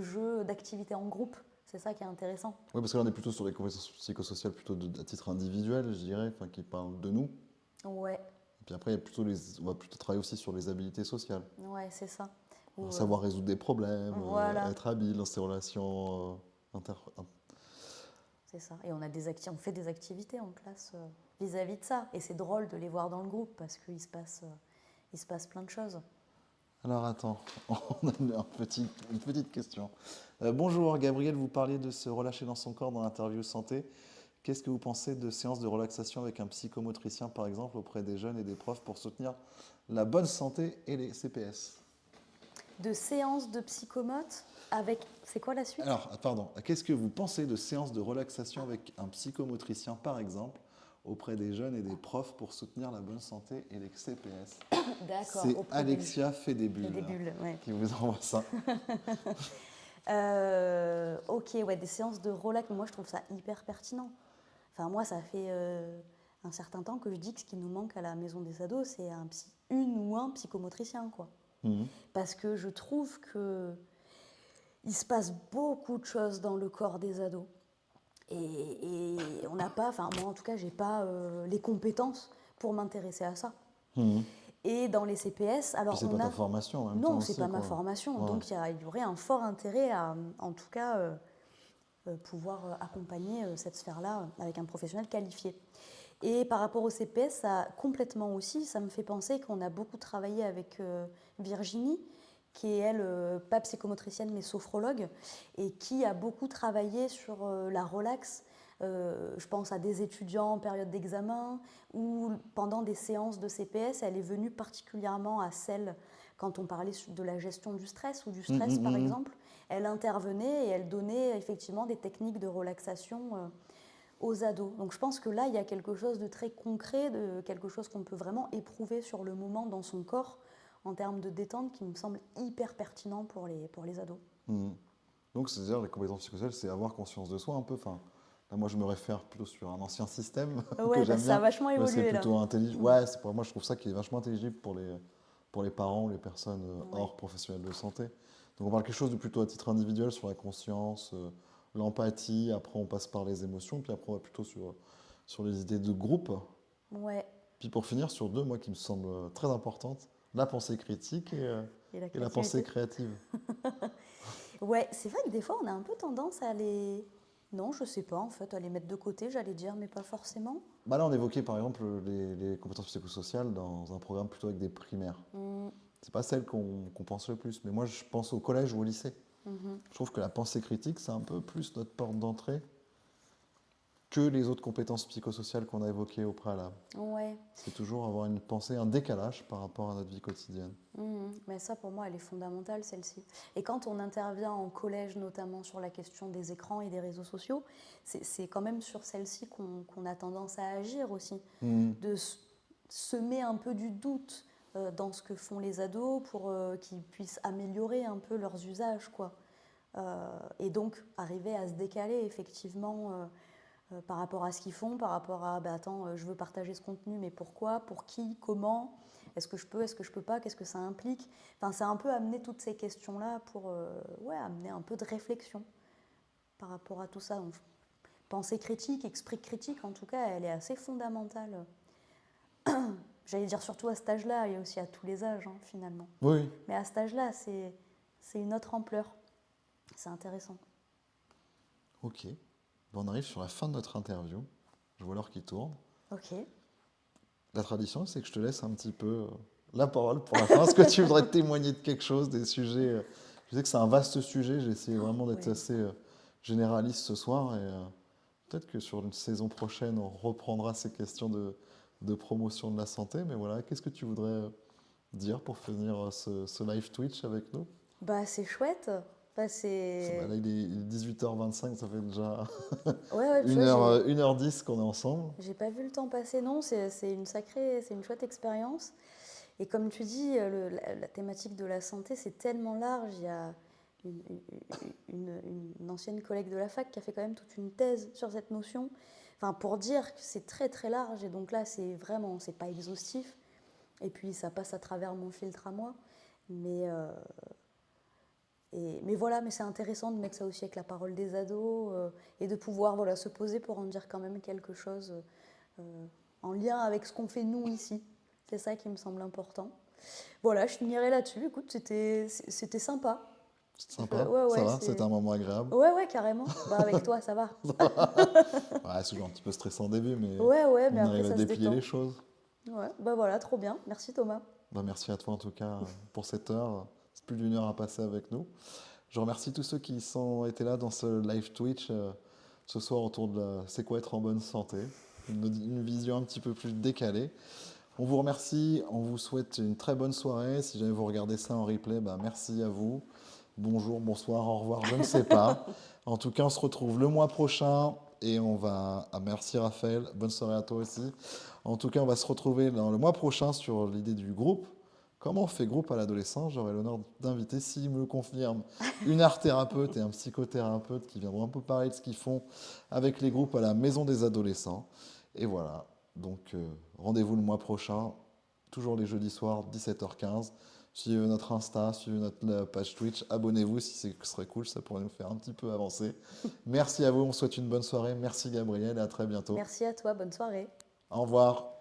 jeux, d'activités en groupe, c'est ça qui est intéressant. Oui, parce que là, on est plutôt sur les compétences psychosociales, plutôt à titre individuel, je dirais, enfin, qui parlent de nous. Ouais, Et puis après, on va plutôt travailler aussi sur les habilités sociales. ouais, c'est ça. Ou, Savoir résoudre des problèmes, voilà. être habile dans ses relations c'est ça. Et on fait des activités en classe vis-à-vis de ça. Et c'est drôle de les voir dans le groupe parce qu'il se passe plein de choses. Alors attends, on a une petite question. Bonjour, Gabriel, vous parliez de se relâcher dans son corps dans l'interview santé. Qu'est-ce que vous pensez de séances de relaxation avec un psychomotricien, par exemple, auprès des jeunes et des profs pour soutenir la bonne santé et les CPS? De séances de psychomote avec... C'est quoi la suite? Alors, pardon, qu'est-ce que vous pensez de séances de relaxation avec un psychomotricien, par exemple, auprès des jeunes et des profs pour soutenir la bonne santé et les CPS? D'accord. C'est Alexia Fédébule ouais. qui vous envoie ça. Ok, ouais, des séances de relax, moi je trouve ça hyper pertinent. Enfin, moi, ça fait un certain temps que je dis que ce qui nous manque à la maison des ados, c'est une ou un psychomotricien, quoi. Parce que je trouve que il se passe beaucoup de choses dans le corps des ados. Et on n'a pas, enfin moi en tout cas, j'ai pas les compétences pour m'intéresser à ça. Et dans les CPS, alors c'est pas ta formation en même temps. Non, c'est pas ma formation. Ouais. Donc il y aurait un fort intérêt à, en tout cas, pouvoir accompagner cette sphère-là avec un professionnel qualifié. Et par rapport au CPS, ça, complètement aussi, ça me fait penser qu'on a beaucoup travaillé avec Virginie, qui est, elle, pas psychomotricienne, mais sophrologue, et qui a beaucoup travaillé sur la relaxe. Je pense à des étudiants en période d'examen, ou pendant des séances de CPS, elle est venue particulièrement à celle, quand on parlait de la gestion du stress, ou du stress par exemple, elle intervenait et elle donnait effectivement des techniques de relaxation aux ados. Donc je pense que là, il y a quelque chose de très concret, de quelque chose qu'on peut vraiment éprouver sur le moment dans son corps, en termes de détente, qui me semble hyper pertinent pour les ados. Donc, c'est-à-dire, les compétences psychosociales, c'est avoir conscience de soi un peu. Enfin, là, moi, je me réfère plutôt sur un ancien système Ouais, que j'aime ça bien. a vachement Mais évolué c'est là. plutôt intelligible. Ouais, pour moi, je trouve ça qui est vachement intelligible pour les parents ou les personnes hors Ouais. professionnels de santé. Donc, on parle quelque chose de plutôt à titre individuel sur la conscience, l'empathie. Après, on passe par les émotions. Puis après, on va plutôt sur les idées de groupe. Ouais. Puis pour finir, sur deux, moi, qui me semblent très importantes, la pensée critique et la pensée créative. Ouais, c'est vrai que des fois, on a un peu tendance à les... Non, je sais pas, en fait, à les mettre de côté, j'allais dire, mais pas forcément. Bah là, on évoquait par exemple les compétences psychosociales dans un programme plutôt avec des primaires. C'est pas celle qu'on pense le plus, mais moi, je pense au collège ou au lycée. Je trouve que la pensée critique, c'est un peu plus notre porte d'entrée. que les autres compétences psychosociales qu'on a évoquées au préalable. Ouais. C'est toujours avoir une pensée, un décalage par rapport à notre vie quotidienne. Mais ça, pour moi, elle est fondamentale, celle-ci. Et quand on intervient en collège, notamment sur la question des écrans et des réseaux sociaux, c'est quand même sur celle-ci qu'on a tendance à agir aussi, de semer un peu du doute dans ce que font les ados pour qu'ils puissent améliorer un peu leurs usages, quoi. Et donc, arriver à se décaler, effectivement, par rapport à ce qu'ils font, par rapport à, bah, attends, je veux partager ce contenu, mais pourquoi, pour qui, comment, est-ce que je peux pas, qu'est-ce que ça implique? Enfin, c'est un peu amener toutes ces questions-là pour amener un peu de réflexion par rapport à tout ça. Donc, pensée critique, esprit critique, en tout cas, elle est assez fondamentale. J'allais dire surtout à cet âge-là, et aussi à tous les âges, hein, finalement. Oui. Mais à cet âge-là, c'est une autre ampleur. C'est intéressant. Ok. On arrive sur la fin de notre interview. Je vois l'heure qui tourne. Ok. La tradition, c'est que je te laisse un petit peu la parole pour la fin. Est-ce que tu voudrais témoigner de quelque chose, des sujets Je sais que c'est un vaste sujet. J'ai essayé vraiment d'être assez généraliste ce soir. Et peut-être que sur une saison prochaine, on reprendra ces questions de promotion de la santé. Mais voilà, qu'est-ce que tu voudrais dire pour finir ce live Twitch avec nous? Bah, c'est chouette. Bah, Là, il est 18h25, ça fait déjà Ouais, tu vois, 1h10 qu'on est ensemble. j'ai pas vu le temps passer, non, c'est une chouette expérience. Et comme tu dis, la thématique de la santé, c'est tellement large. Il y a une ancienne collègue de la fac qui a fait quand même toute une thèse sur cette notion. Enfin, pour dire que c'est très très large. Et donc là, c'est pas exhaustif. Et puis ça passe à travers mon filtre à moi. Mais voilà, mais c'est intéressant de mettre ça aussi avec la parole des ados et de pouvoir se poser pour en dire quand même quelque chose en lien avec ce qu'on fait nous ici. C'est ça qui me semble important. Voilà, je finirai là-dessus. Écoute, c'était sympa. C'est sympa, ça va, c'était un moment agréable. Ouais, carrément. Bah, avec toi, ça va. Ouais, c'est toujours un petit peu stressant au début, mais mais on après, arrive ça à se déplier détend. les choses. Ouais, bah voilà, trop bien. Merci Thomas. Bah, merci à toi en tout cas pour cette heure. C'est plus d'1 heure à passer avec nous. Je remercie tous ceux qui sont été là dans ce live Twitch ce soir autour de c'est quoi être en bonne santé. Une vision un petit peu plus décalée. On vous remercie, on vous souhaite une très bonne soirée. Si jamais vous regardez ça en replay, bah merci à vous. Bonjour, bonsoir, au revoir, je ne sais pas. En tout cas, on se retrouve le mois prochain et on va... Ah, merci Raphaël, bonne soirée à toi aussi. En tout cas, on va se retrouver dans le mois prochain sur l'idée du groupe. Comment on fait groupe à l'adolescence? J'aurai l'honneur d'inviter, s'il me le confirme, une art thérapeute et un psychothérapeute qui viendront un peu parler de ce qu'ils font avec les groupes à la Maison des Adolescents. Et voilà, donc rendez-vous le mois prochain, toujours les jeudis soirs, 17h15. Suivez notre Insta, suivez notre page Twitch, abonnez-vous si ce serait cool, ça pourrait nous faire un petit peu avancer. Merci à vous, on vous souhaite une bonne soirée. Merci Gabriel et à très bientôt. Merci à toi, bonne soirée. Au revoir.